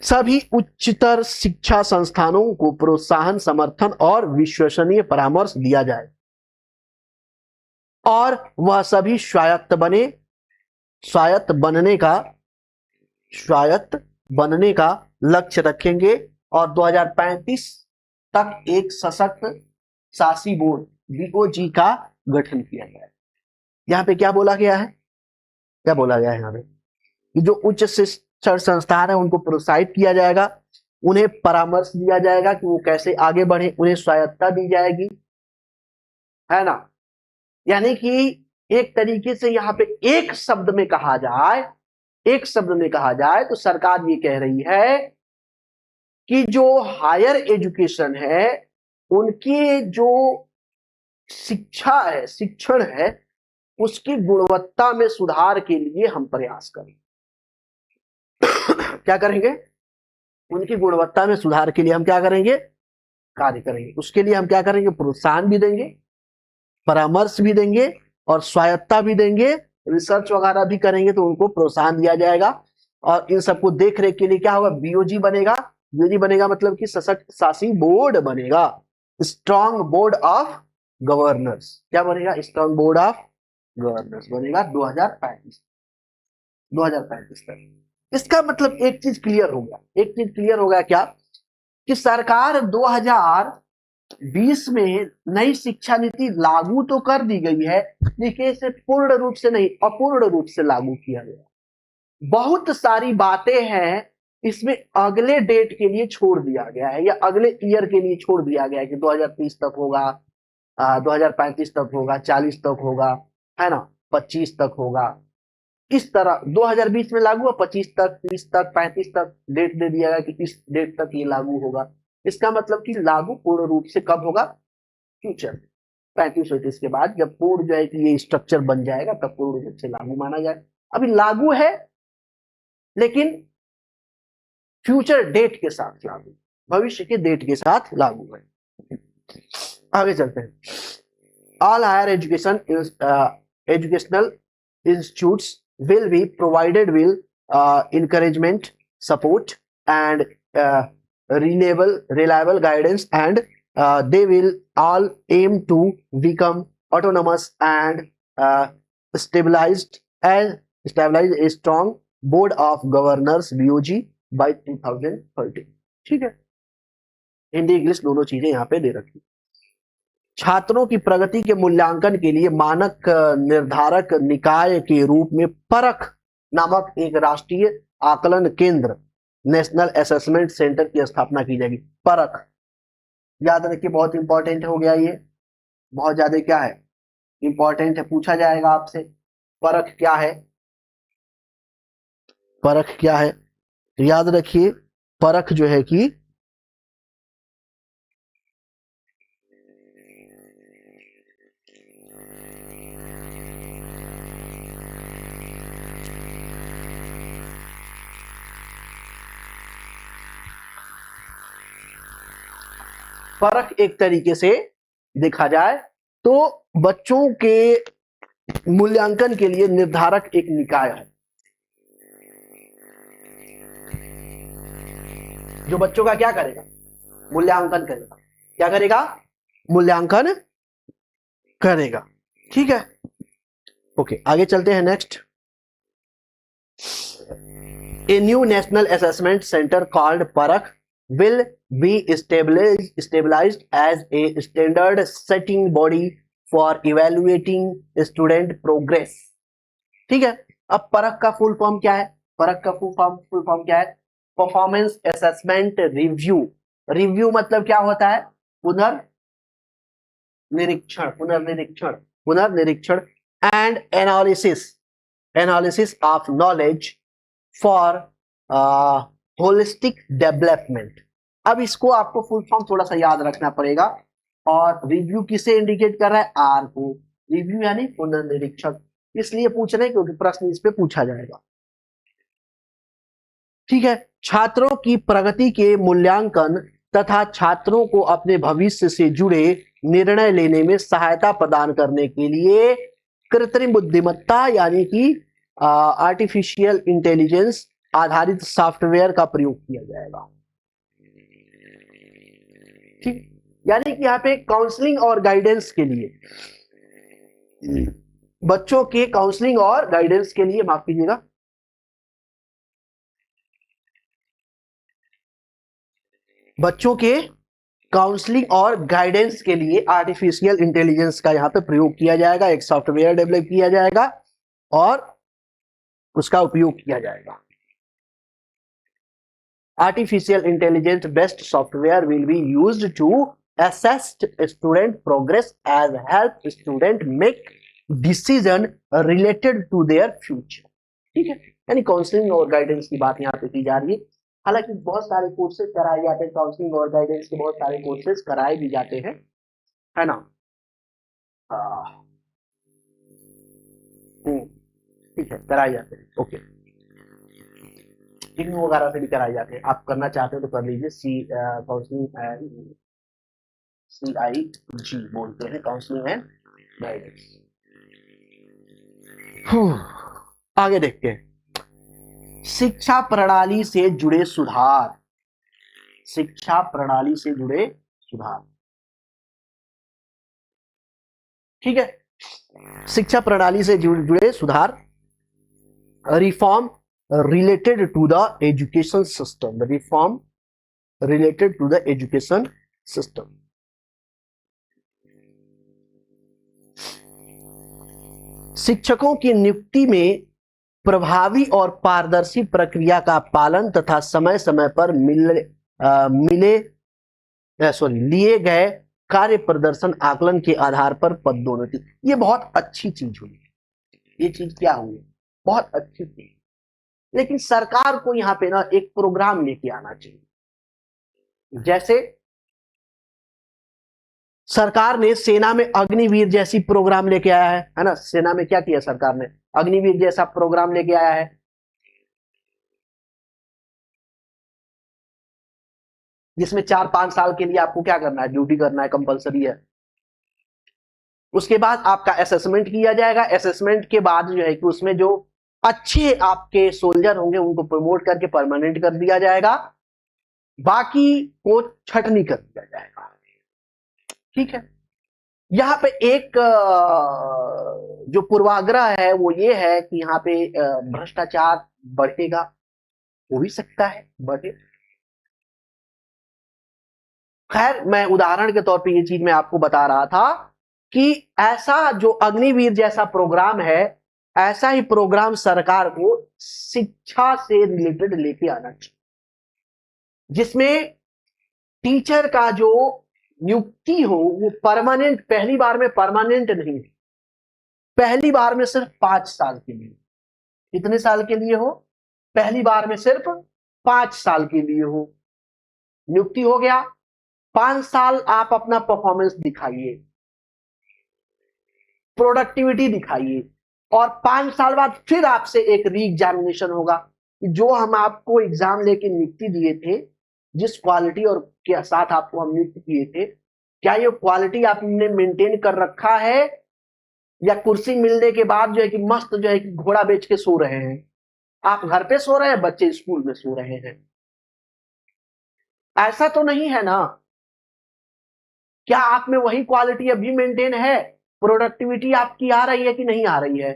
A: सभी उच्चतर शिक्षा संस्थानों को प्रोत्साहन, समर्थन और विश्वसनीय परामर्श दिया जाए और वह सभी स्वायत्त बनने का लक्ष्य रखेंगे और 2035 तक एक सशक्त शासी बोर्ड बीओजी का गठन किया गया है। यहाँ पे क्या बोला गया है, क्या बोला गया है यहाँ पे कि जो उच्च शिक्षण संस्थान है उनको प्रोत्साहित किया जाएगा, उन्हें परामर्श दिया जाएगा कि वो कैसे आगे बढ़े, उन्हें स्वायत्तता दी जाएगी, है ना। यानी कि एक तरीके से यहाँ पे एक शब्द में कहा जाए तो सरकार ये कह रही है कि जो हायर एजुकेशन है उनकी जो शिक्षण है उसकी गुणवत्ता में सुधार के लिए हम प्रयास करें। क्या करेंगे, उनकी गुणवत्ता में सुधार के लिए हम क्या करेंगे, कार्य करेंगे। उसके लिए हम क्या करेंगे, प्रोत्साहन भी देंगे, परामर्श भी देंगे और स्वायत्तता भी देंगे, रिसर्च वगैरह भी करेंगे तो उनको प्रोत्साहन दिया जाएगा। और इन सबको देख रेख के लिए क्या होगा, बीओजी बनेगा। बीओजी बनेगा मतलब कि सशक्त शासी बोर्ड बनेगा, स्ट्रॉन्ग बोर्ड ऑफ गवर्नर्स। क्या बनेगा, स्ट्रॉन्ग बोर्ड ऑफ गवर्नर्स बनेगा 2035 तक। इसका मतलब एक चीज क्लियर हो गया, क्या कि सरकार 2020 में नई शिक्षा नीति लागू तो कर दी गई है, लेकिन इसे पूर्ण रूप से नहीं, अपूर्ण रूप से लागू किया गया। बहुत सारी बातें हैं इसमें अगले डेट के लिए छोड़ दिया गया है या अगले ईयर के लिए छोड़ दिया गया है कि 2030 तक होगा, 2035 तक होगा, 40 तक होगा, है ना, 25 तक होगा। इस तरह 2020 में लागू है, 25 तक, 30 तक, 35 तक डेट दे दिया गया कि इस डेट तक ये लागू होगा। इसका मतलब कि लागू पूर्ण रूप से कब होगा, फ्यूचर 35-38 के बाद, जब पूर्ण जो है कि ये स्ट्रक्चर बन जाएगा तब पूर्ण रूप से लागू माना जाए। अभी लागू है लेकिन फ्यूचर डेट के साथ लागू, भविष्य के डेट के साथ लागू है। आगे चलते हैं। All higher educational institutes will be provided will encouragement, support and reliable guidance, and they will all aim to become autonomous and stabilize a strong board of governors BOG by 2013। ठीक है, हिंदी इंग्लिश दोनों चीजें यहाँ पे दे रखी। छात्रों की प्रगति के मूल्यांकन के लिए मानक निर्धारक निकाय के रूप में परख नामक एक राष्ट्रीय आकलन केंद्र नेशनल असेसमेंट सेंटर की स्थापना की जाएगी। परख याद रखिए, बहुत इंपॉर्टेंट हो गया ये, बहुत ज्यादा क्या है, इंपॉर्टेंट है, पूछा जाएगा आपसे। परख क्या है, परख क्या है, तो याद रखिए परख जो है कि परख एक तरीके से देखा जाए तो बच्चों के मूल्यांकन के लिए निर्धारक एक निकाय है जो बच्चों का क्या करेगा, मूल्यांकन करेगा। क्या करेगा, मूल्यांकन करेगा। ठीक है, ओके, आगे चलते हैं। Next, a new national assessment centre called परख will be stabilized as a standard setting body for evaluating student progress। ठीक है, अब परख का फुल फॉर्म क्या है, परख का फुल फॉर्म क्या है, परफॉर्मेंस असेसमेंट रिव्यू। रिव्यू मतलब क्या होता है, पुनर्निरीक्षण, पुनर्निरीक्षण, पुनर्निरीक्षण and analysis of knowledge for holistic development. अब इसको आपको फुल फॉर्म थोड़ा सा याद रखना पड़ेगा। और रिव्यू किसे इंडिकेट कर रहा है, आर को। रिव्यू यानी पुनर्निरीक्षण, इसलिए पूछ रहे हैं क्योंकि प्रश्न इस पे पूछा जाएगा। ठीक है, छात्रों की प्रगति के मूल्यांकन तथा छात्रों को अपने भविष्य से जुड़े निर्णय लेने में सहायता प्रदान करने के लिए कृत्रिम बुद्धिमत्ता यानी कि आर्टिफिशियल इंटेलिजेंस आधारित सॉफ्टवेयर का प्रयोग किया जाएगा। ठीक, यानी कि यहाँ पे काउंसलिंग और गाइडेंस के लिए, बच्चों के काउंसलिंग और गाइडेंस के लिए, माफ कीजिएगा, बच्चों के काउंसलिंग और गाइडेंस के लिए आर्टिफिशियल इंटेलिजेंस का यहाँ पे प्रयोग किया जाएगा। एक सॉफ्टवेयर डेवलप किया जाएगा और उसका उपयोग किया जाएगा। Artificial intelligence based software will be used to assess student progress and help student make decision related to their future। ठीक है, यानी काउंसलिंग और गाइडेंस की बात यहाँ पे की जा रही है। हालांकि बहुत सारे कोर्सेज कराए जाते हैं, काउंसलिंग और गाइडेंस के बहुत सारे कोर्सेज कराए भी जाते हैं, है ना। ठीक है, कराए जाते हैं, ओके, इग्नू वगैरह से भी कराए जाते हैं। आप करना चाहते हो तो कर लीजिए। काउंसलिंग CIG बोलते हैं, काउंसलिंग एंड गाइडेंस। आगे देखते हैं, शिक्षा प्रणाली से जुड़े सुधार। शिक्षा प्रणाली से जुड़े सुधार, ठीक है, शिक्षा प्रणाली से जुड़े सुधार, reform related to the education system, the reform related to the education system। शिक्षकों की नियुक्ति में प्रभावी और पारदर्शी प्रक्रिया का पालन तथा समय समय पर लिए गए कार्य प्रदर्शन आकलन के आधार पर पदोन्नति। ये बहुत अच्छी चीज हुई, ये चीज क्या हुई, बहुत अच्छी चीज। लेकिन सरकार को यहाँ पे ना एक प्रोग्राम लेके आना चाहिए। जैसे सरकार ने सेना में अग्निवीर जैसी प्रोग्राम लेके आया है ना। सेना में क्या किया सरकार ने, अग्निवीर जैसा प्रोग्राम लेके आया है, जिसमें 4-5 साल के लिए आपको क्या करना है, ड्यूटी करना है, कंपलसरी है। उसके बाद आपका असेसमेंट किया जाएगा। असेसमेंट के बाद जो है कि उसमें जो अच्छे आपके सोल्जर होंगे उनको प्रमोट करके परमानेंट कर दिया जाएगा, बाकी को छटनी कर दिया जाएगा। ठीक है, यहाँ पे एक जो पूर्वाग्रह है वो ये है कि यहाँ पे भ्रष्टाचार बढ़ेगा, हो भी सकता है बढ़े। खैर मैं उदाहरण के तौर पे ये चीज मैं आपको बता रहा था कि ऐसा जो अग्निवीर जैसा प्रोग्राम है, ऐसा ही प्रोग्राम सरकार को शिक्षा से रिलेटेड लेके आना चाहिए, जिसमें टीचर का जो नियुक्ति हो वो परमानेंट, पहली बार में परमानेंट नहीं, पहली बार में सिर्फ 5 साल के लिए। कितने साल के लिए हो? पहली बार में सिर्फ 5 साल के लिए हो। नियुक्ति हो गया, 5 साल आप अपना परफॉर्मेंस दिखाइए, प्रोडक्टिविटी दिखाइए, और 5 साल बाद फिर आपसे एक री एग्जामिनेशन होगा कि जो हम आपको एग्जाम लेके नियुक्ति दिए थे, जिस क्वालिटी और के साथ आपको हम नियुक्त किए थे, क्या ये क्वालिटी आपने मेंटेन कर रखा है, या कुर्सी मिलने के बाद जो है कि मस्त जो है कि घोड़ा बेच के सो रहे हैं, आप घर पे सो रहे हैं, बच्चे स्कूल में सो रहे हैं। ऐसा तो नहीं है ना? क्या आप में वही क्वालिटी अभी मेंटेन है? प्रोडक्टिविटी आपकी आ रही है कि नहीं आ रही है?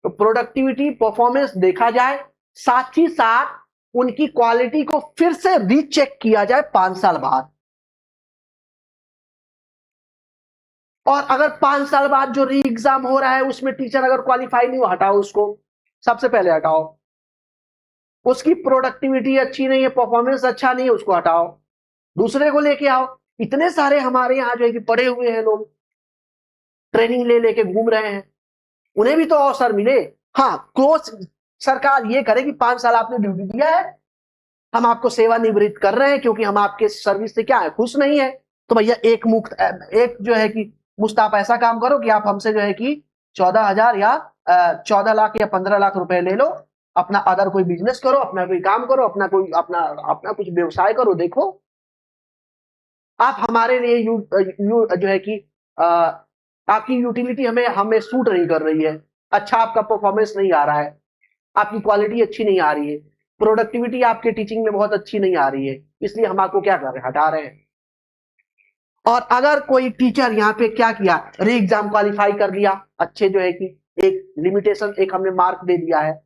A: तो प्रोडक्टिविटी परफॉर्मेंस देखा जाए, साथ ही साथ उनकी क्वालिटी को फिर से रीचेक किया जाए 5 साल बाद। और अगर 5 साल बाद जो री एग्जाम हो रहा है उसमें टीचर अगर क्वालिफाई नहीं हो, हटाओ उसको, सबसे पहले हटाओ। उसकी प्रोडक्टिविटी अच्छी नहीं है, परफॉर्मेंस अच्छा नहीं है, उसको हटाओ, दूसरे को लेके आओ। इतने सारे हमारे यहाँ जो है कि पढ़े हुए हैं लोग, ट्रेनिंग ले लेके घूम रहे हैं, उन्हें भी तो अवसर मिले। हाँ, क्लोज सरकार ये करे कि 5 साल आपने ड्यूटी दिया है, हम आपको सेवानिवृत्त कर रहे हैं क्योंकि हम आपके सर्विस से क्या है, खुश नहीं है, तो भैया एक जो है कि मुफ्त आप ऐसा काम करो कि आप हमसे जो है कि 14,000 या 14 लाख या 15 लाख रुपए ले लो, अपना अदर कोई बिजनेस करो, अपना कोई काम करो, अपना अपना कुछ व्यवसाय करो, देखो आप हमारे लिए जो है कि आपकी यूटिलिटी हमें हमें सूट नहीं कर रही है, अच्छा आपका परफॉर्मेंस नहीं आ रहा है, आपकी क्वालिटी अच्छी नहीं आ रही है, प्रोडक्टिविटी आपके टीचिंग में बहुत अच्छी नहीं आ रही है, इसलिए हम आपको क्या कर रहे हैं, हटा रहे हैं। और अगर कोई टीचर यहाँ पे क्या किया, री एग्जाम क्वालिफाई कर लिया, अच्छे जो है कि एक लिमिटेशन, एक हमने मार्क दे दिया है,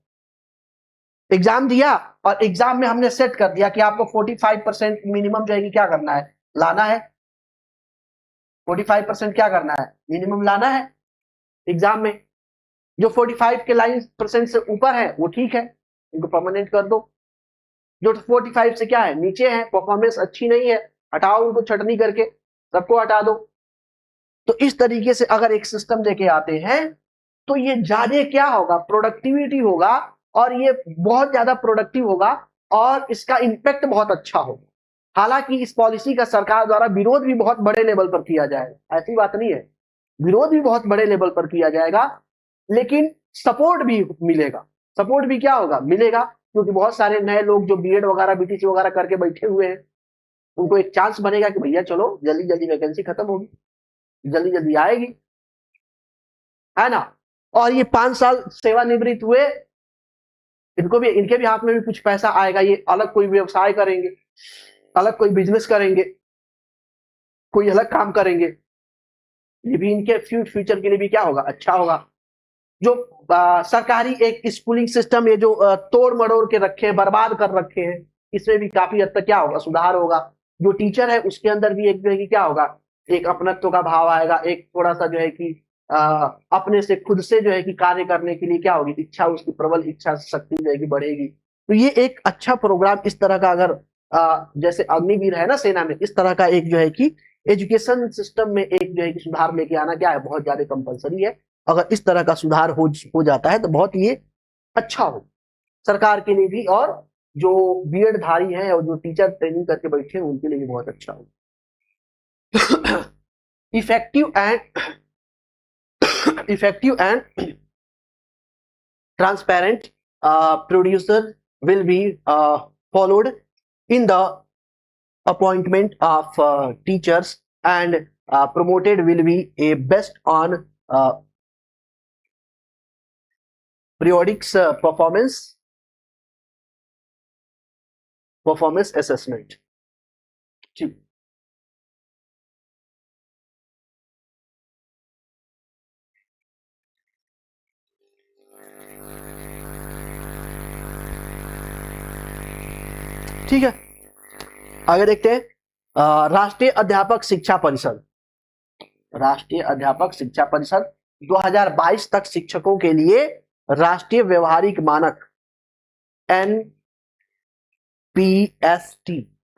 A: एग्जाम दिया और एग्जाम में हमने सेट कर दिया कि आपको 45% मिनिमम जो है कि क्या करना है, लाना है, 45% क्या करना है, मिनिमम लाना है एग्जाम में। जो 45 के लाइन परसेंट से ऊपर है वो ठीक है, उनको परमानेंट कर दो। जो 45 से क्या है, नीचे है, परफॉर्मेंस अच्छी नहीं है, हटाओ उनको, छटनी करके सबको हटा दो। तो इस तरीके से अगर एक सिस्टम लेके आते हैं तो ये ज्यादा क्या होगा, प्रोडक्टिविटी होगा, और ये बहुत ज्यादा प्रोडक्टिव होगा, और इसका इंपैक्ट बहुत अच्छा होगा। हालांकि इस पॉलिसी का सरकार द्वारा विरोध भी बहुत बड़े लेवल पर किया जाएगा, ऐसी बात नहीं है, विरोध भी बहुत बड़े लेवल पर किया जाएगा, लेकिन सपोर्ट भी मिलेगा। सपोर्ट भी क्या होगा, मिलेगा, क्योंकि बहुत सारे नए लोग जो बीएड वगैरह बीटीसी वगैरह करके बैठे हुए हैं, उनको एक चांस बनेगा कि भैया चलो जल्दी जल्दी वैकेंसी खत्म होगी, जल्दी जल्दी आएगी, है ना। और ये 5 साल सेवानिवृत्त हुए, इनको भी, इनके भी हाथ में भी कुछ पैसा आएगा, ये अलग कोई व्यवसाय करेंगे, अलग कोई बिजनेस करेंगे, कोई अलग काम करेंगे, ये भी इनके फ्यूचर के लिए भी क्या होगा, अच्छा होगा। जो सरकारी एक स्कूलिंग सिस्टम ये जो तोड़ मड़ोड़ के रखे हैं, बर्बाद कर रखे हैं, इसमें भी काफी हद तक क्या होगा, सुधार होगा। जो टीचर है उसके अंदर भी एक जो है कि क्या होगा, एक अपनत्व का भाव आएगा, एक थोड़ा सा जो है कि अपने से खुद से जो है कि कार्य करने के लिए क्या होगी, इच्छा, उसकी प्रबल इच्छा शक्ति जो है कि बढ़ेगी। तो ये एक अच्छा प्रोग्राम इस तरह का अगर जैसे अग्निवीर है ना सेना में, इस तरह का एक जो है कि एजुकेशन सिस्टम में एक जो है कि सुधार लेके आना क्या है, बहुत ज्यादा कंपलसरी है। अगर इस तरह का सुधार हो जाता है तो बहुत ये अच्छा हो सरकार के लिए भी, और जो बीएड धारी हैं और जो टीचर ट्रेनिंग करके बैठे हैं उनके लिए भी बहुत अच्छा हो। Effective and effective and transparent producer will be followed in the appointment of teachers, and promoted will be a best on periodic performance assessment. ठीक है, आगे देखते हैं। राष्ट्रीय अध्यापक शिक्षा परिषद, राष्ट्रीय अध्यापक शिक्षा परिषद 2022 तक शिक्षकों के लिए राष्ट्रीय व्यवहारिक मानक एनपीएसटी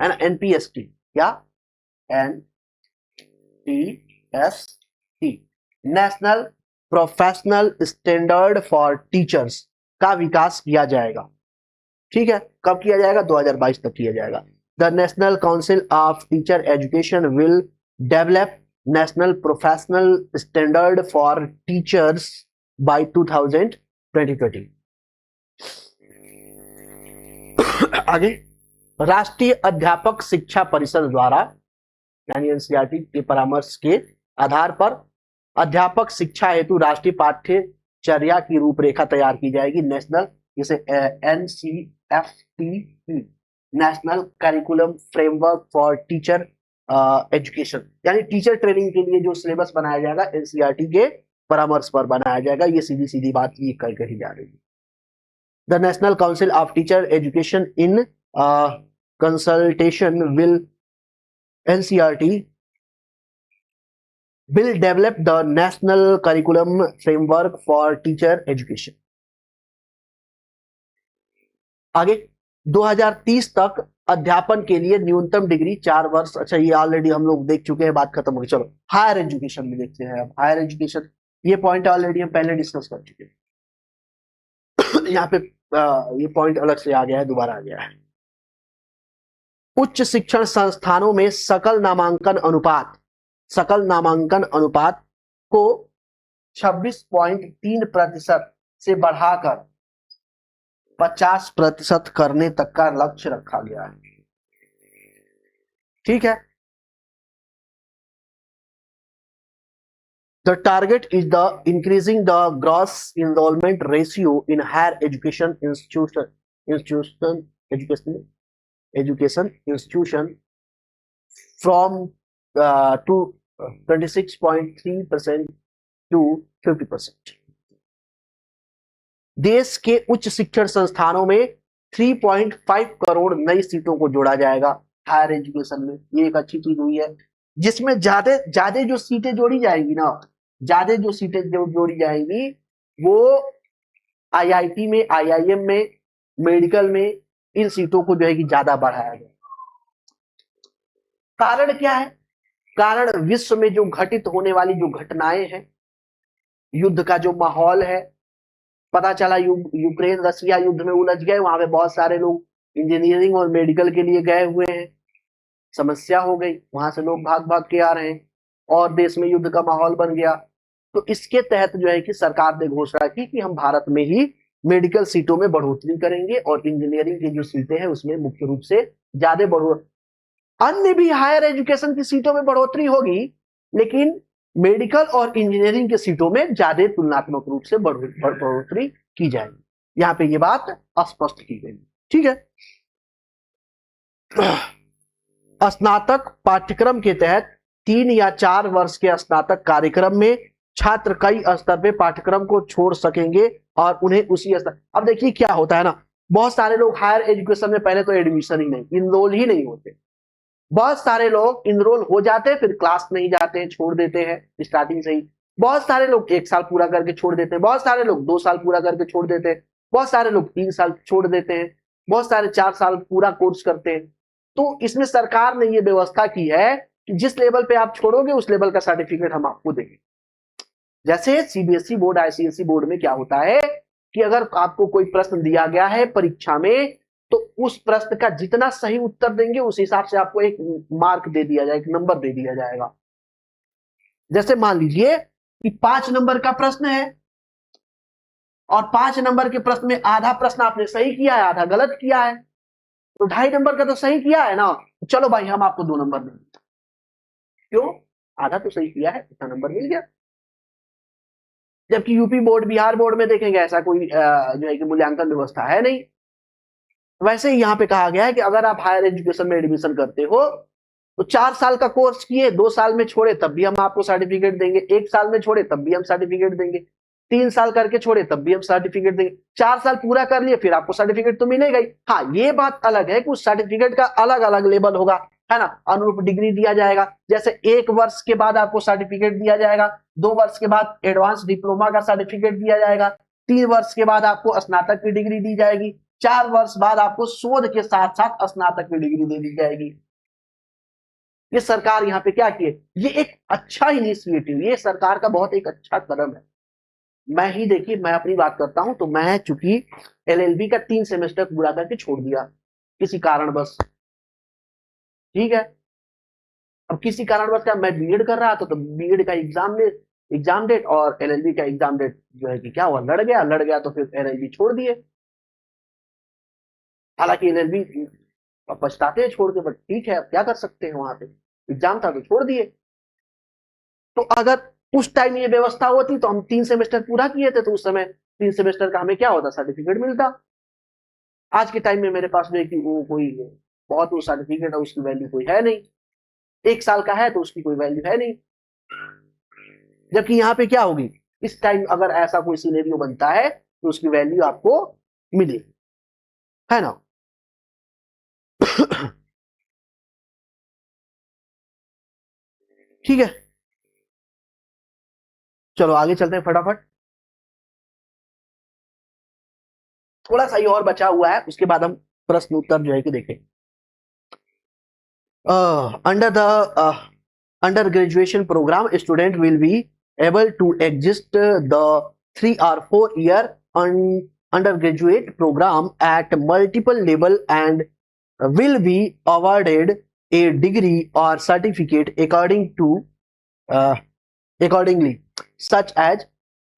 A: है ना, एनपीएसटी या NPST national professional standard for teachers का विकास किया जाएगा। ठीक है, कब किया जाएगा? 2022 तक किया जाएगा। The national council of teacher education will develop national professional standard for teachers by 2020। आगे, राष्ट्रीय अध्यापक शिक्षा परिषद द्वारा यानी एनसीईआरटी के परामर्श के आधार पर अध्यापक शिक्षा हेतु राष्ट्रीय पाठ्यचर्या की रूपरेखा तैयार की जाएगी। नेशनल, जैसे NCFT national curriculum framework for teacher education, यानी टीचर ट्रेनिंग के लिए जो सिलेबस बनाया जाएगा एनसीईआरटी के परामर्श पर बनाया जाएगा। ये सीधी सीधी बात ये कही जा रही है। The national council of teacher education in consultation will NCERT will develop the national curriculum framework for teacher education। आगे, 2030 तक अध्यापन के लिए न्यूनतम डिग्री 4 वर्ष। अच्छा, ये ऑलरेडी हम लोग देख चुके हैं, बात खत्म हो गई। चलो हायर एजुकेशन में देखते हैं। अब हायर एजुकेशन, ये पॉइंट ऑलरेडी हम पहले डिस्कस कर चुके हैं। यहाँ पे ये पॉइंट अलग से आ गया है, दोबारा आ गया है। उच्च शिक्षण संस्थानों में सकल नामांकन अनुपात को 26.3% से बढ़ाकर 50% करने तक का लक्ष्य रखा गया है। ठीक है, the target is the increasing the gross enrolment ratio in higher education institution from to 26.3% to 50%। देश के उच्च शिक्षण संस्थानों में 3.5 करोड़ नई सीटों को जोड़ा जाएगा हायर एजुकेशन में। ये एक अच्छी चीज हुई है, जिसमें ज्यादा जो सीटें जोड़ी जाएंगी ना, ज्यादा जो सीटें जोड़ी जाएंगी वो आईआईटी में, आईआईएम में, मेडिकल में, इन सीटों को जो है कि ज्यादा बढ़ाया गया। कारण क्या है? कारण विश्व में जो घटित होने वाली जो घटनाएं हैं, युद्ध का जो माहौल है, पता चला यूक्रेन रशिया युद्ध में उलझ गए, वहां पे बहुत सारे लोग इंजीनियरिंग और मेडिकल के लिए गए हुए हैं, समस्या हो गई, वहां से लोग भाग भाग के आ रहे हैं और देश में युद्ध का माहौल बन गया। तो इसके तहत जो है कि सरकार ने घोषणा की कि हम भारत में ही मेडिकल सीटों में बढ़ोतरी करेंगे और इंजीनियरिंग की जो सीटें हैं उसमें मुख्य रूप से ज्यादा अन्य भी हायर एजुकेशन की सीटों में बढ़ोतरी होगी, लेकिन मेडिकल और इंजीनियरिंग की सीटों में ज्यादा तुलनात्मक रूप से बढ़ोतरी की जाएगी। यहां पे ये बात स्पष्ट की गई। ठीक है, स्नातक पाठ्यक्रम के तहत 3 या 4 वर्ष के स्नातक कार्यक्रम में छात्र कई स्तर पे पाठ्यक्रम को छोड़ सकेंगे और उन्हें उसी स्तर। अब देखिए क्या होता है ना, बहुत सारे लोग हायर एजुकेशन में पहले तो एडमिशन ही नहीं, इनरोल ही नहीं होते। बहुत सारे लोग इनरोल हो जाते हैं, फिर क्लास नहीं जाते हैं, छोड़ देते हैं स्टार्टिंग से ही। बहुत सारे लोग 1 साल पूरा करके छोड़ देते हैं, बहुत सारे लोग 2 साल पूरा करके छोड़ देते हैं, बहुत सारे लोग 3 साल छोड़ देते हैं, बहुत सारे 4 साल पूरा कोर्स करते हैं। तो इसमें सरकार ने ये व्यवस्था की है कि जिस लेवल पे आप छोड़ोगे उस लेवल का सर्टिफिकेट हम आपको देंगे। जैसे सीबीएसई बोर्ड, आईसीएसई बोर्ड में क्या होता है कि अगर आपको कोई प्रश्न दिया गया है परीक्षा में, तो उस प्रश्न का जितना सही उत्तर देंगे उस हिसाब से आपको एक मार्क दे दिया जाएगा, एक नंबर दे दिया जाएगा। जैसे मान लीजिए कि 5 नंबर का प्रश्न है और 5 नंबर के प्रश्न में आधा प्रश्न आपने सही किया है, आधा गलत किया है, तो 2.5 नंबर का तो सही किया है ना, चलो भाई हम आपको 2 नंबर देंगे। क्यों? आधा तो सही किया है, इतना नंबर मिल गया। जबकि यूपी बोर्ड, बिहार बोर्ड में देखेंगे ऐसा कोई जो है कि मूल्यांकन व्यवस्था है नहीं। वैसे ही यहाँ पे कहा गया है कि अगर आप हायर एजुकेशन में एडमिशन करते हो तो 4 साल का कोर्स किए, 2 साल में छोड़े तब भी हम आपको सर्टिफिकेट देंगे, 1 साल में छोड़े तब भी हम सर्टिफिकेट देंगे। 3 साल करके छोड़े तब भी हम सर्टिफिकेट देंगे, 4 साल पूरा कर लिए फिर आपको सर्टिफिकेट तो मिलेगा ही। हाँ, ये बात अलग है कि उस सर्टिफिकेट का अलग अलग लेवल होगा, है ना, अनुरूप डिग्री दिया जाएगा। जैसे 1 वर्ष के बाद आपको सर्टिफिकेट दिया जाएगा, 2 वर्ष के बाद एडवांस डिप्लोमा का सर्टिफिकेट दिया जाएगा, 3 वर्ष के बाद आपको स्नातक की डिग्री दी जाएगी, 4 वर्ष बाद आपको शोध के साथ साथ स्नातक की डिग्री दे दी जाएगी। ये सरकार यहाँ पे क्या किए, ये एक अच्छा इनिशिएटिव, ये सरकार का बहुत एक अच्छा कदम है। मैं ही देखिए, मैं अपनी बात करता हूं तो मैं चूंकि एलएलबी का 3 सेमेस्टर पूरा करके छोड़ दिया किसी कारणवश, ठीक है। अब किसी कारणवश क्या, मैं बीएड कर रहा था तो बीएड का एग्जाम डेट और एलएलबी का एग्जाम डेट जो है कि क्या हुआ, लड़ गया तो फिर एलएलबी छोड़ दिए। हालांकि एलएलबी पछताते हैं छोड़ के, बट ठीक है, अब क्या कर सकते हैं, वहां पे एग्जाम था तो छोड़ दिए। तो अगर उस टाइम ये व्यवस्था होती तो हम 3 सेमेस्टर पूरा किए थे, तो उस समय 3 सेमेस्टर का हमें क्या होता, सर्टिफिकेट मिलता। आज के टाइम में मेरे पास जो है कि वो कोई बहुत वो सर्टिफिकेट है, उसकी वैल्यू कोई है नहीं, 1 साल का है तो उसकी कोई वैल्यू है नहीं। जबकि यहाँ पे क्या होगी, इस टाइम अगर ऐसा कोई सिनेरियो बनता है तो उसकी वैल्यू आपको मिले, है ना। ठीक है, चलो आगे चलते हैं फटाफट। थोड़ा सा ही और बचा हुआ है, उसके बाद हम प्रश्न उत्तर जो है कि देखें। Under the under graduation programme student will be able to exist the 3 or 4 year undergraduate program at multiple level and will be awarded a degree or certificate accordingly, such as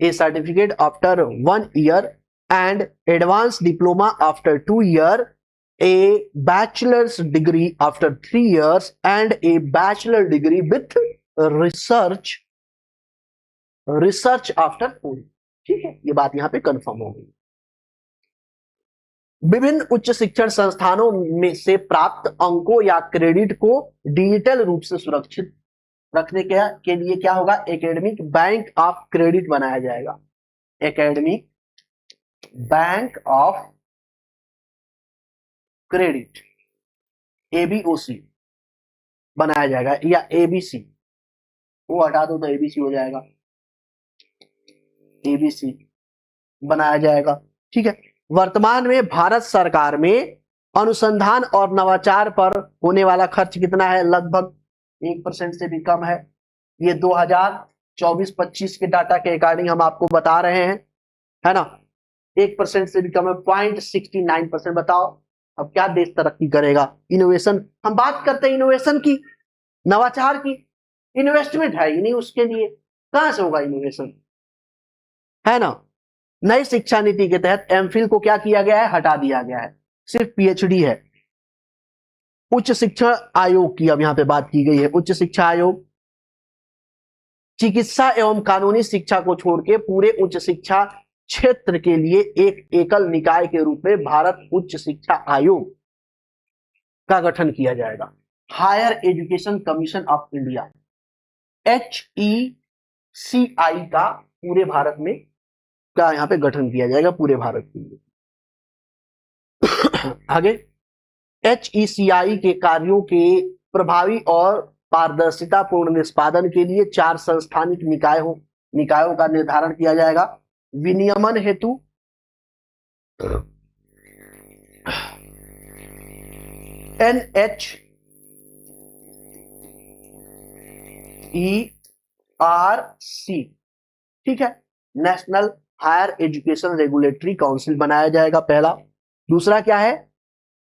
A: a certificate after 1 year and advanced diploma after 2 year, a bachelor's degree after 3 years and a bachelor degree with research after 4। ठीक है, ये बात यहां पे कंफर्म हो गई। विभिन्न उच्च शिक्षण संस्थानों में से प्राप्त अंकों या क्रेडिट को डिजिटल रूप से सुरक्षित रखने के लिए क्या होगा, एकेडमिक बैंक ऑफ क्रेडिट बनाया जाएगा। एकेडमिक बैंक ऑफ क्रेडिट, एबीओसी बनाया जाएगा, या एबीसी, वो हटा दो तो एबीसी हो जाएगा, एबीसी बनाया जाएगा। ठीक है, वर्तमान में भारत सरकार में अनुसंधान और नवाचार पर होने वाला खर्च कितना है, लगभग 1% से भी कम है। ये 2024-25 के डाटा के अकॉर्डिंग हम आपको बता रहे हैं, है ना, 1% से भी कम है, 0.69%। बताओ अब क्या देश तरक्की करेगा। इनोवेशन, हम बात करते हैं इनोवेशन की, नवाचार की, इन्वेस्टमेंट है ही नहीं उसके लिए, कहां से होगा इनोवेशन, है ना। नई शिक्षा नीति के तहत एमफिल को क्या किया गया है, हटा दिया गया है, सिर्फ पीएचडी है। उच्च शिक्षा आयोग की अब यहां पे बात की गई है। उच्च शिक्षा आयोग चिकित्सा एवं कानूनी शिक्षा को छोड़ के पूरे उच्च शिक्षा क्षेत्र के लिए एक एकल निकाय के रूप में भारत उच्च शिक्षा आयोग का गठन किया जाएगा। Higher education commission of India, HECI का पूरे भारत में का यहां पे गठन किया जाएगा, पूरे भारत के लिए। आगे, HECI के कार्यों के प्रभावी और पारदर्शिता पूर्ण निष्पादन के लिए 4 संस्थानिक निकायों का निर्धारण किया जाएगा। विनियमन हेतु NHERC, ठीक है, national higher education regulatory council बनाया जाएगा, पहला। दूसरा क्या है,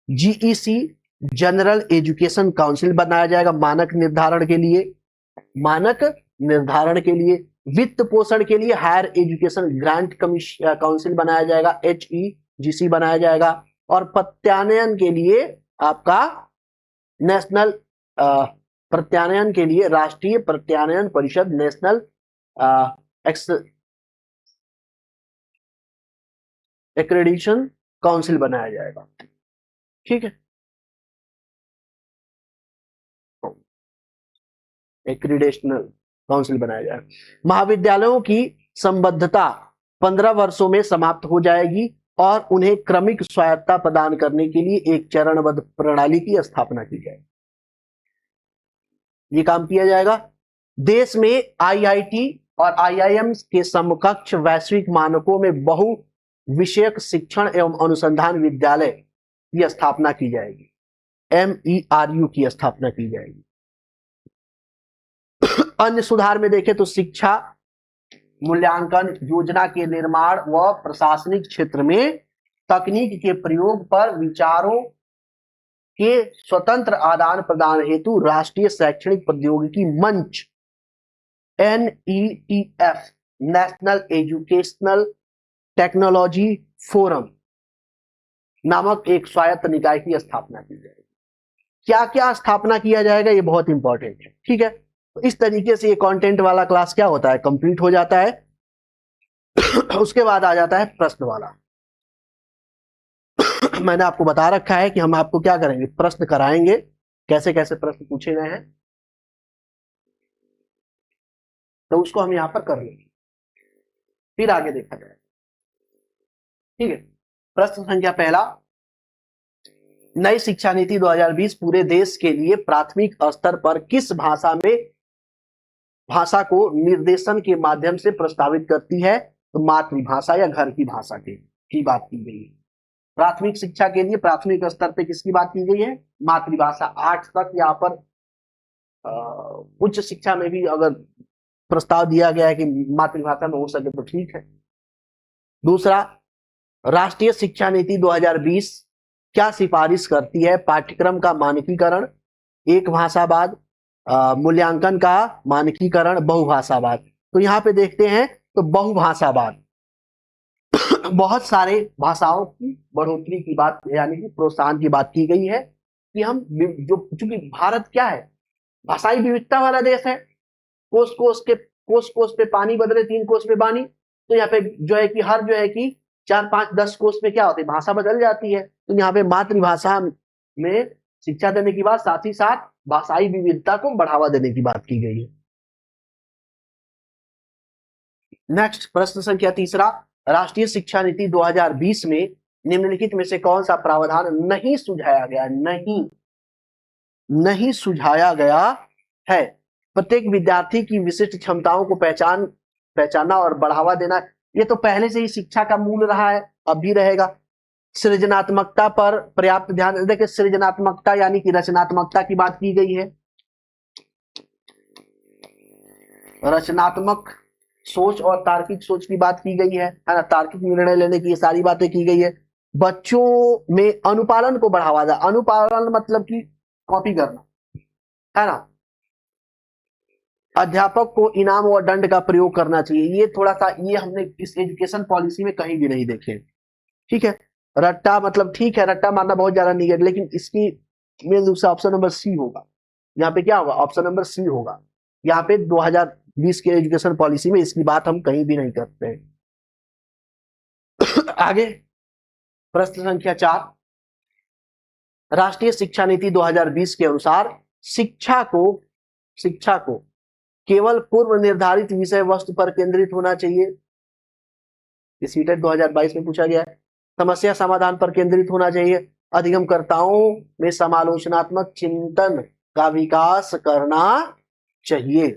A: GEC जनरल एजुकेशन काउंसिल बनाया जाएगा, मानक निर्धारण के लिए। वित्त पोषण के लिए हायर एजुकेशन ग्रांट काउंसिल बनाया जाएगा, HEGC बनाया जाएगा। और प्रत्यानयन के लिए आपका नेशनल प्रत्यानयन के लिए राष्ट्रीय प्रत्यानयन परिषद, नेशनल एक्रेडिशन काउंसिल बनाया जाएगा। ठीक है, एक्रीडेशनल काउंसिल बनाया जाएगा। महाविद्यालयों की संबद्धता 15 वर्षों में समाप्त हो जाएगी और उन्हें क्रमिक स्वायत्तता प्रदान करने के लिए एक चरणबद्ध प्रणाली की स्थापना की जाएगी। ये काम किया जाएगा। देश में आईआईटी और आईआईएम के समकक्ष वैश्विक मानकों में बहु विषयक शिक्षण एवं अनुसंधान विद्यालय की स्थापना की जाएगी, MERU की स्थापना की जाएगी। अन्य सुधार में देखें तो शिक्षा मूल्यांकन योजना के निर्माण व प्रशासनिक क्षेत्र में तकनीक के प्रयोग पर विचारों के स्वतंत्र आदान प्रदान हेतु राष्ट्रीय शैक्षणिक प्रौद्योगिकी मंच NETF national educational technology forum नामक एक स्वायत्त निकाय की स्थापना की जाएगी। क्या क्या स्थापना किया जाएगा ये बहुत इंपॉर्टेंट है, ठीक है। तो इस तरीके से ये कंटेंट वाला क्लास क्या होता है, कंप्लीट हो जाता है। उसके बाद आ जाता है प्रश्न वाला। मैंने आपको बता रखा है कि हम आपको क्या करेंगे, प्रश्न कराएंगे, कैसे कैसे प्रश्न पूछे गए हैं, तो उसको हम यहां पर कर लेंगे, फिर आगे देखा जाएगा, ठीक है। प्रश्न संख्या पहला, नई शिक्षा नीति 2020 पूरे देश के लिए प्राथमिक स्तर पर किस भाषा को निर्देशन के माध्यम से प्रस्तावित करती है? तो मातृभाषा या घर की भाषा की बात की गई है। प्राथमिक शिक्षा के लिए प्राथमिक स्तर पे किसकी बात की गई है? मातृभाषा। 8 तक यहाँ पर उच्च शिक्षा में भी अगर प्रस्ताव दिया गया है कि मातृभाषा में हो सके तो ठीक है। दूसरा, राष्ट्रीय शिक्षा नीति 2020 क्या सिफारिश करती है? पाठ्यक्रम का मानकीकरण, एक भाषावाद, मूल्यांकन का मानकीकरण, बहुभाषावाद। तो यहाँ पे देखते हैं तो बहुभाषावाद, बहुत सारे भाषाओं की बढ़ोतरी की बात यानी कि प्रोत्साहन की बात की गई है कि हम जो, चूंकि भारत क्या है, भाषाई विविधता वाला देश है, कोस पे पानी बदले 3 कोस पे बानी। तो यहाँ पे जो है कि हर जो है कि 4, 5, 10 कोस पे क्या होती है, भाषा बदल जाती है। तो यहाँ पे मातृभाषा में शिक्षा देने की बात, साथ ही साथ भाषाई विविधता को बढ़ावा देने की बात की गई है। नेक्स्ट, प्रश्न संख्या तीसरा, राष्ट्रीय शिक्षा नीति 2020 में निम्नलिखित में से कौन सा प्रावधान नहीं सुझाया गया? नहीं सुझाया गया है। प्रत्येक विद्यार्थी की विशिष्ट क्षमताओं को पहचानना और बढ़ावा देना, ये तो पहले से ही शिक्षा का मूल रहा है, अब भी रहेगा। सृजनात्मकता पर पर्याप्त ध्यान, देखिए सृजनात्मकता यानी कि रचनात्मकता की बात की गई है, रचनात्मक सोच और तार्किक सोच की बात की गई है ना, तार्किक निर्णय लेने की ये सारी बातें की गई है। बच्चों में अनुपालन को बढ़ावा देना, अनुपालन मतलब कि कॉपी करना, है ना। अध्यापक को इनाम और दंड का प्रयोग करना चाहिए, ये थोड़ा सा ये हमने इस एजुकेशन पॉलिसी में कहीं भी नहीं देखे, ठीक है। रट्टा मतलब ठीक है, रट्टा मारना बहुत ज्यादा नहीं है, लेकिन इसकी मेन रूप से ऑप्शन नंबर सी होगा। यहाँ पे क्या होगा, ऑप्शन नंबर सी होगा। यहाँ पे 2020 के एजुकेशन पॉलिसी में इसकी बात हम कहीं भी नहीं करते हैं। आगे प्रश्न संख्या 4, राष्ट्रीय शिक्षा नीति 2020 के अनुसार शिक्षा को केवल पूर्व निर्धारित विषय वस्तु पर केंद्रित होना चाहिए, सीटेट 2022 में पूछा गया है। समस्या समाधान पर केंद्रित होना चाहिए, अधिगमकर्ताओं में समालोचनात्मक चिंतन का विकास करना चाहिए,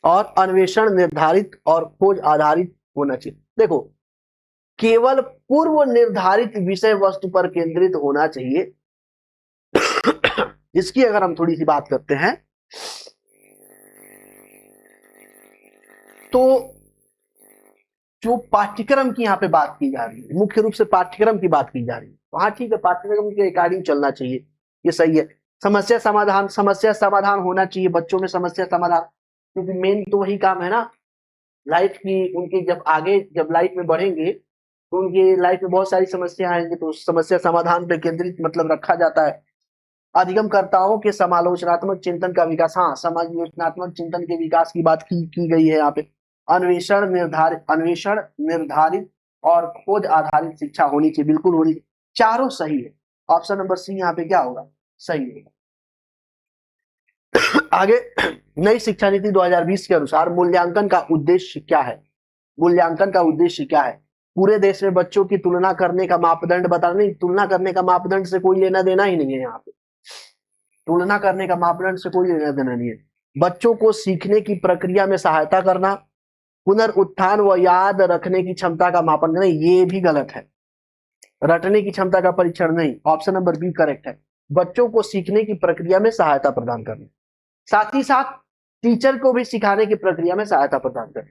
A: और अन्वेषण निर्धारित और खोज आधारित होना चाहिए। देखो, केवल पूर्व निर्धारित विषय वस्तु पर केंद्रित होना चाहिए, इसकी अगर हम थोड़ी सी बात करते हैं तो जो पाठ्यक्रम की यहाँ पे बात की जा रही है, मुख्य रूप से पाठ्यक्रम की बात की जा रही है, वहां ठीक है, पाठ्यक्रम के अकॉर्डिंग चलना चाहिए, ये सही है। समस्या समाधान होना चाहिए बच्चों में, समस्या समाधान, क्योंकि मेन तो वही काम है ना लाइफ की, उनके जब लाइफ में बढ़ेंगे तो उनकी लाइफ में बहुत सारी समस्या आएंगे, तो समस्या समाधान पे केंद्रित मतलब रखा जाता है। अधिगमकर्ताओं के समालोचनात्मक चिंतन का विकास, हाँ, समालोचनात्मक चिंतन के विकास की बात की गई है यहाँ पे। अन्वेषण निर्धारित और खोज आधारित शिक्षा होनी चाहिए, बिल्कुल होनी चाहिए, चारों सही है। ऑप्शन नंबर सी यहाँ पे क्या होगा, सही होगा। आगे नई शिक्षा नीति 2020 के अनुसार मूल्यांकन का उद्देश्य क्या है? मूल्यांकन का उद्देश्य क्या है? पूरे देश में बच्चों की तुलना करने का मापदंड बताना। नहीं, तुलना करने का मापदंड से कोई लेना देना ही नहीं है। यहाँ पे तुलना करने का मापदंड से कोई लेना देना नहीं है। बच्चों को सीखने की प्रक्रिया में सहायता करना, पुनरुत्थान व याद रखने की क्षमता का मापन करना, ये भी गलत है। रटने की क्षमता का परीक्षण नहीं। ऑप्शन नंबर बी करेक्ट है। बच्चों को सीखने की प्रक्रिया में सहायता प्रदान करना, साथ ही साथ टीचर को भी सिखाने की प्रक्रिया में सहायता प्रदान करना।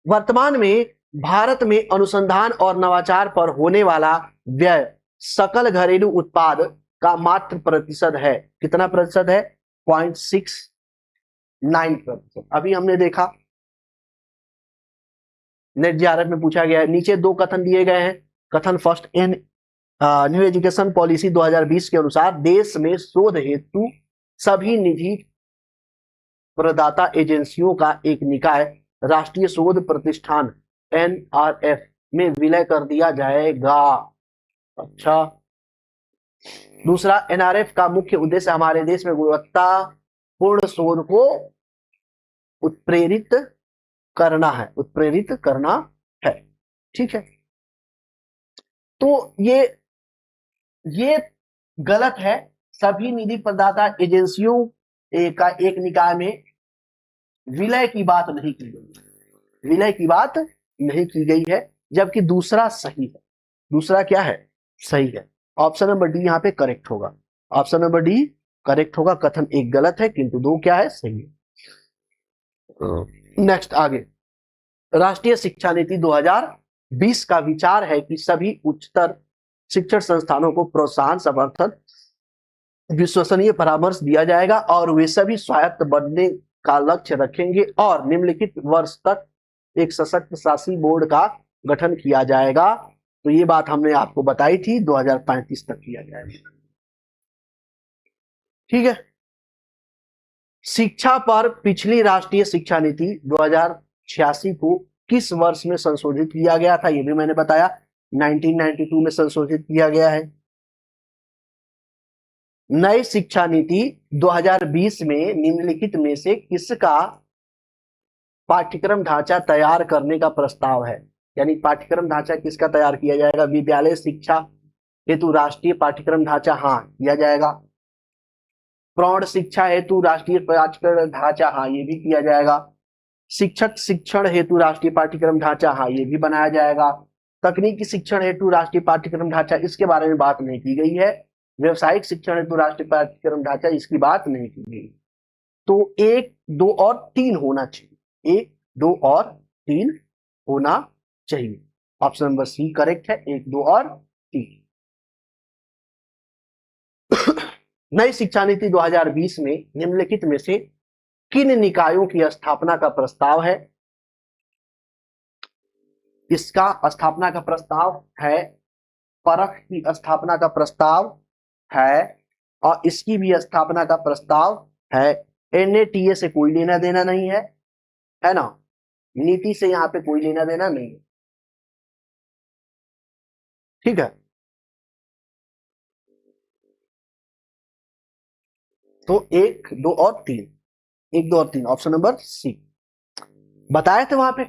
A: वर्तमान में भारत में अनुसंधान और नवाचार पर होने वाला व्यय सकल घरेलू उत्पाद का मात्र प्रतिशत है। कितना प्रतिशत है? 0.69%। अभी हमने देखा नेट जेआरएफ में पूछा गया है। नीचे दो कथन दिए गए हैं। कथन फर्स्ट, इन न्यू एजुकेशन पॉलिसी 2020 के अनुसार देश में शोध हेतु सभी निजी प्रदाता एजेंसियों का एक निकाय राष्ट्रीय शोध प्रतिष्ठान NRF में विलय कर दिया जाएगा। अच्छा, दूसरा, NRF का मुख्य उद्देश्य हमारे देश में गुणवत्तापूर्ण शोध को उत्प्रेरित करना है। उत्प्रेरित करना है। ठीक है, तो ये गलत है। सभी निधि प्रदाता एजेंसियों का एक निकाय में विलय की बात नहीं की गई। विलय की बात नहीं की गई है, जबकि दूसरा सही है। दूसरा क्या है? सही है। ऑप्शन नंबर डी यहाँ पे करेक्ट होगा। ऑप्शन नंबर डी करेक्ट होगा। कथन एक गलत है किंतु दो क्या है? सही है। नेक्स्ट, आगे राष्ट्रीय शिक्षा नीति 2020 का विचार है कि सभी उच्चतर शिक्षण संस्थानों को प्रोत्साहन, समर्थन, विश्वसनीय परामर्श दिया जाएगा और वे सभी स्वायत्त बनने का लक्ष्य रखेंगे और निम्नलिखित वर्ष तक एक सशक्त शासी बोर्ड का गठन किया जाएगा। तो ये बात हमने आपको बताई थी, 2035 तक किया जाएगा। ठीक है, शिक्षा पर पिछली राष्ट्रीय शिक्षा नीति 2086 को किस वर्ष में संशोधित किया गया था? ये भी मैंने बताया, 1992 में संशोधित किया गया है। नई शिक्षा नीति 2020 में निम्नलिखित में से किसका पाठ्यक्रम ढांचा तैयार करने का प्रस्ताव है? यानी पाठ्यक्रम ढांचा किसका तैयार किया जाएगा? विद्यालय शिक्षा हेतु राष्ट्रीय पाठ्यक्रम ढांचा, हाँ किया जाएगा। प्रौढ़ शिक्षा हेतु राष्ट्रीय पाठ्यक्रम ढांचा, हाँ ये भी किया जाएगा। शिक्षक शिक्षण हेतु राष्ट्रीय पाठ्यक्रम ढांचा, हाँ ये भी बनाया जाएगा। तकनीकी शिक्षण हेतु राष्ट्रीय पाठ्यक्रम ढांचा, इसके बारे में बात नहीं की गई है। व्यवसायिक शिक्षण हेतु राष्ट्रीय पाठ्यक्रम ढांचा, इसकी बात नहीं की गई। तो 1, 2 और 3 होना चाहिए। 1, 2 और 3 होना चाहिए। ऑप्शन नंबर सी करेक्ट है, 1, 2 और 3। नई शिक्षा नीति 2020 में निम्नलिखित में से किन निकायों की स्थापना का प्रस्ताव है? इसका स्थापना का प्रस्ताव है, परख की स्थापना का प्रस्ताव है और इसकी भी स्थापना का प्रस्ताव है। NATA से कोई लेना देना नहीं है, है ना? नीति से यहां पे कोई लेना देना नहीं है। ठीक है, तो 1, 2 और 3, 1, 2 और 3, ऑप्शन नंबर सी। बताए थे वहां पे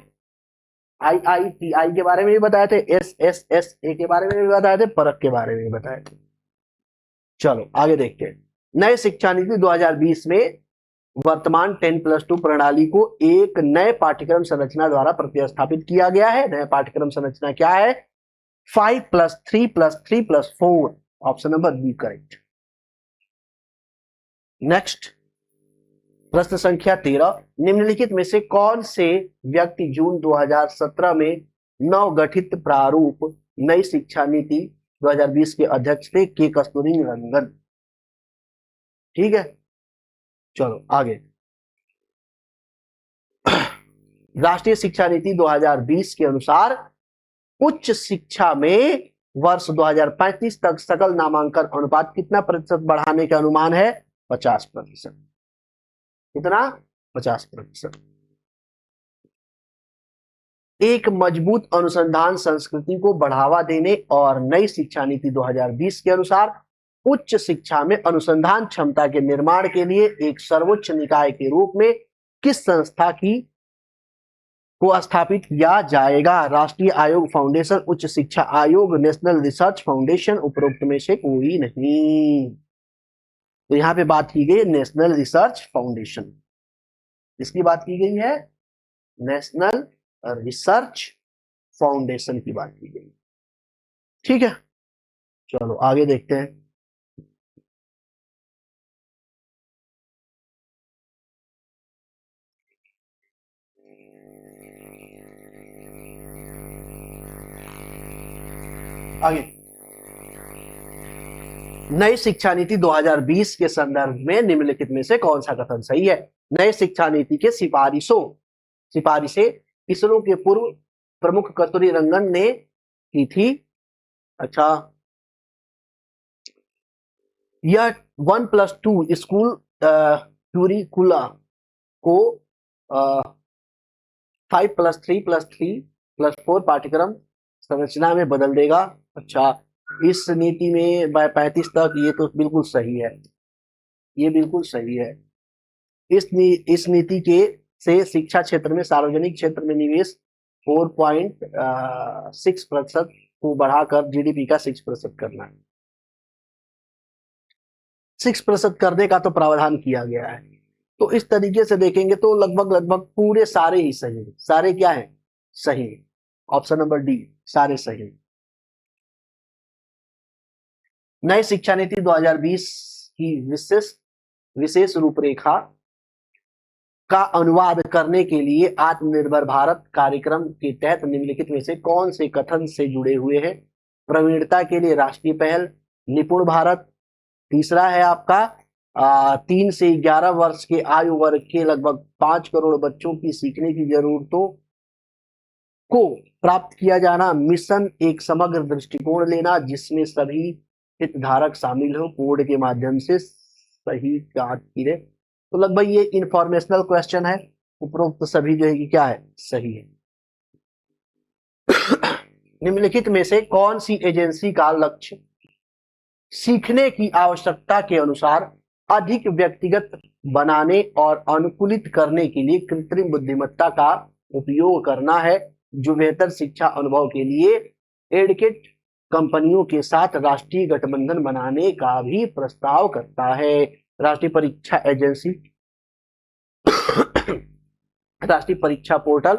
A: IITI के बारे में भी बताए थे, SSSA के बारे में भी बताए थे, परख के बारे में भी बताए थे। चलो आगे देखते हैं। नए शिक्षा नीति 2020 में वर्तमान 10+2 प्रणाली को एक नए पाठ्यक्रम संरचना द्वारा प्रतिस्थापित किया गया है। नया पाठ्यक्रम संरचना क्या है? 5+3+3+4, option number B correct. Next, प्रश्न संख्या 13, निम्नलिखित में से कौन से व्यक्ति जून 2017 में नवगठित प्रारूप नई शिक्षा नीति 2020 के अध्यक्ष थे? के कस्तूरीरंगन। ठीक है, चलो आगे। राष्ट्रीय शिक्षा नीति 2020 के अनुसार उच्च शिक्षा में वर्ष 2035 तक सकल नामांकन अनुपात कितना प्रतिशत बढ़ाने का अनुमान है? 50%। कितना? 50%। एक मजबूत अनुसंधान संस्कृति को बढ़ावा देने और नई शिक्षा नीति 2020 के अनुसार उच्च शिक्षा में अनुसंधान क्षमता के निर्माण के लिए एक सर्वोच्च निकाय के रूप में किस संस्था की को स्थापित किया जाएगा? राष्ट्रीय आयोग, फाउंडेशन, उच्च शिक्षा आयोग, नेशनल रिसर्च फाउंडेशन, उपरोक्त में से कोई नहीं। तो यहां पे बात की गई नेशनल रिसर्च फाउंडेशन, इसकी बात की गई है नेशनल रिसर्च फाउंडेशन की बात की गई। ठीक है, चलो आगे देखते हैं। आगे, नई शिक्षा नीति 2020 के संदर्भ में निम्नलिखित में से कौन सा कथन सही है? नई शिक्षा नीति के सिफारिशें इसरो के पूर्व प्रमुख कस्तूरी रंगन ने की थी। अच्छा, यह 1+2 स्कूल क्यूरिकुला को 5+3+3+4 पाठ्यक्रम संरचना में बदल देगा। अच्छा, इस नीति में 35 तक, ये तो बिल्कुल सही है, ये बिल्कुल सही है। इस नीति के से शिक्षा क्षेत्र में सार्वजनिक क्षेत्र में निवेश 4.6% को बढ़ाकर जीडीपी का 6% करना है। 6% करने का तो प्रावधान किया गया है। तो इस तरीके से देखेंगे तो लगभग पूरे सारे ही सही है। सारे क्या है? सही। ऑप्शन नंबर डी, सारे सही। नई शिक्षा नीति 2020 की विशेष रूपरेखा का अनुवाद करने के लिए आत्मनिर्भर भारत कार्यक्रम के तहत निम्नलिखित में से कौन से कथन से जुड़े हुए हैं? प्रवीणता के लिए राष्ट्रीय पहल, निपुण भारत, तीसरा है आपका 3 से 11 वर्ष के आयु वर्ग के लगभग 5 करोड़ बच्चों की सीखने की जरूरतों को प्राप्त किया जाना, मिशन एक समग्र दृष्टिकोण लेना जिसमें सभी हितधारक शामिल हो, कोड के माध्यम से सही जांच की। तो लगभग ये इंफॉर्मेशनल क्वेश्चन है, उपरोक्त सभी जो है कि क्या है? सही है। निम्नलिखित में से कौन सी एजेंसी का लक्ष्य सीखने की आवश्यकता के अनुसार अधिक व्यक्तिगत बनाने और अनुकूलित करने के लिए कृत्रिम बुद्धिमत्ता का उपयोग करना है, जो बेहतर शिक्षा अनुभव के लिए एडकेट कंपनियों के साथ राष्ट्रीय गठबंधन बनाने का भी प्रस्ताव करता है? राष्ट्रीय परीक्षा एजेंसी, राष्ट्रीय परीक्षा पोर्टल,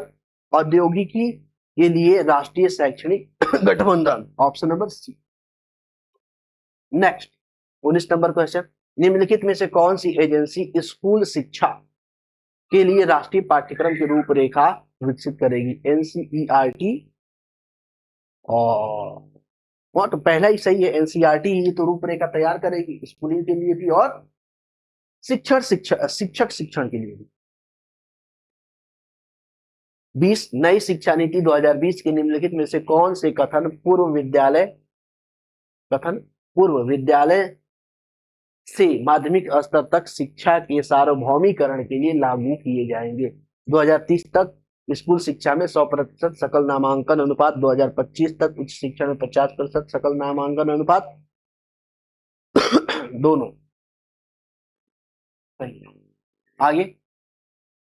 A: औद्योगिकी के लिए राष्ट्रीय शैक्षणिक गठबंधन, option number C. Next 19 number question, निम्नलिखित में से कौन सी एजेंसी स्कूल शिक्षा के लिए राष्ट्रीय पाठ्यक्रम की रूपरेखा विकसित करेगी? एनसीईआरटी, और तो पहला ही सही है, एनसीईआरटी ही तो रूपरेखा तैयार करेगी स्कूलिंग के लिए भी और शिक्षक शिक्षण के लिए भी। 20 नई शिक्षा नीति 2020 के निम्नलिखित में से कौन से कथन पूर्व विद्यालय से माध्यमिक स्तर तक शिक्षा के सार्वभौमिकरण के लिए लागू किए जाएंगे? 2030 तक स्कूल शिक्षा में 100% सकल नामांकन अनुपात, 2025 तक उच्च शिक्षा में 50% सकल नामांकन अनुपात, दोनों सही। आगे,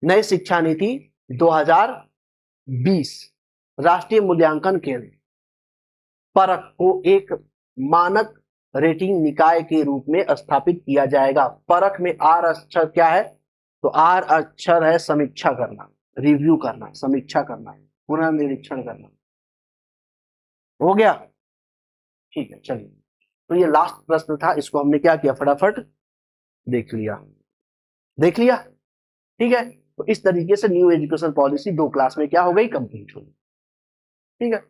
A: नई शिक्षा नीति 2020 राष्ट्रीय मूल्यांकन केंद्र परख को एक मानक रेटिंग निकाय के रूप में स्थापित किया जाएगा। परख में आर अक्षर क्या है? तो आर अक्षर है समीक्षा करना, रिव्यू करना, समीक्षा करना, पुनर्निरीक्षण करना। हो गया? ठीक है, चलिए। तो ये लास्ट प्रश्न था, इसको हमने क्या किया? फटाफट देख लिया। ठीक है, तो इस तरीके से न्यू एजुकेशन पॉलिसी 2 क्लास में क्या हो गई? कंप्लीट हो गई। ठीक है,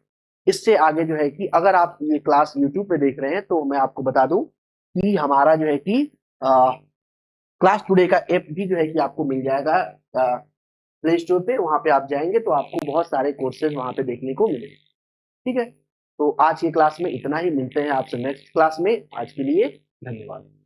A: इससे आगे जो है कि अगर आप ये क्लास यूट्यूब पे देख रहे हैं तो मैं आपको बता दूं कि हमारा जो है कि क्लास टुडे का ऐप भी जो है कि आपको मिल जाएगा प्ले स्टोर पे। वहां पे आप जाएंगे तो आपको बहुत सारे कोर्सेज वहां पे देखने को मिलेंगे। ठीक है, तो आज की क्लास में इतना ही, मिलते हैं आपसे नेक्स्ट क्लास में। आज के लिए धन्यवाद।